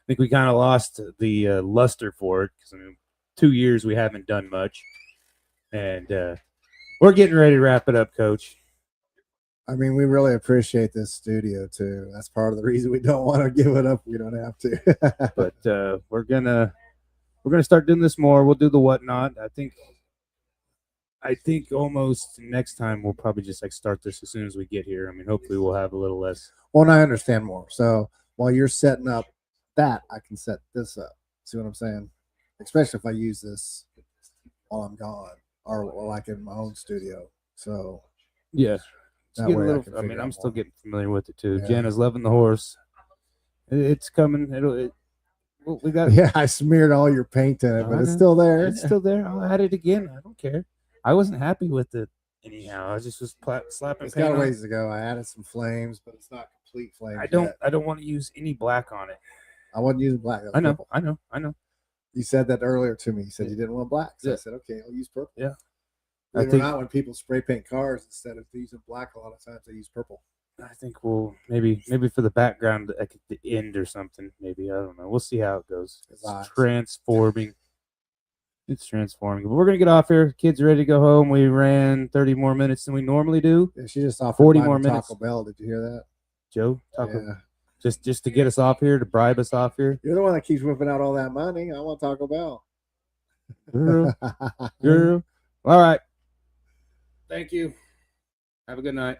think we kind of lost the luster for it, because I mean, 2 years we haven't done much, and we're getting ready to wrap it up, Coach.
I mean, we really appreciate this studio too. That's part of the reason we don't want to give it up. We don't have to.
But we're gonna start doing this more. We'll do the Whatnot. I think almost next time we'll probably just like start this as soon as we get here. I mean, hopefully we'll have a little less.
Well, and I understand more. So while you're setting up that, I can set this up. See what I'm saying? Especially if I use this while I'm gone, or like in my own studio. So
Yeah.
that way
I mean, I'm still
more.
getting familiar with it too.
Yeah.
Jenna's loving the horse. It's coming. We got.
Yeah, I smeared all your paint in it, but it's still there.
It's still there. I'll add it again. I don't care. I wasn't happy with it anyhow. I just was slapping
It's
paint
got a
on it.
ways to go. I added some flames, but it's not complete flames.
I don't
yet.
want to use any black on it.
I wasn't using black. That was
I know.
purple.
I know.
You said that earlier to me. You said you didn't want black. So
Yeah.
I said, okay, I'll use purple.
Yeah.
Believe it or not, when people spray paint cars, instead of using black, a lot of times they use purple.
I think we'll maybe for the background, like at the end or something. Maybe, I don't know. We'll see how it goes. It's transforming. It's transforming. But we're gonna get off here. Kids are ready to go home. We ran 30 more minutes than we normally do.
Yeah, she just offered
40
mine
more
at
minutes.
Taco Bell. Did you hear that?
Joe,
Yeah.
just to get us off here, to bribe us off here.
You're the one that keeps whipping out all that money. I want Taco Bell.
Girl. All right. Thank you. Have a good night.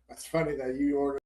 That's funny that you ordered.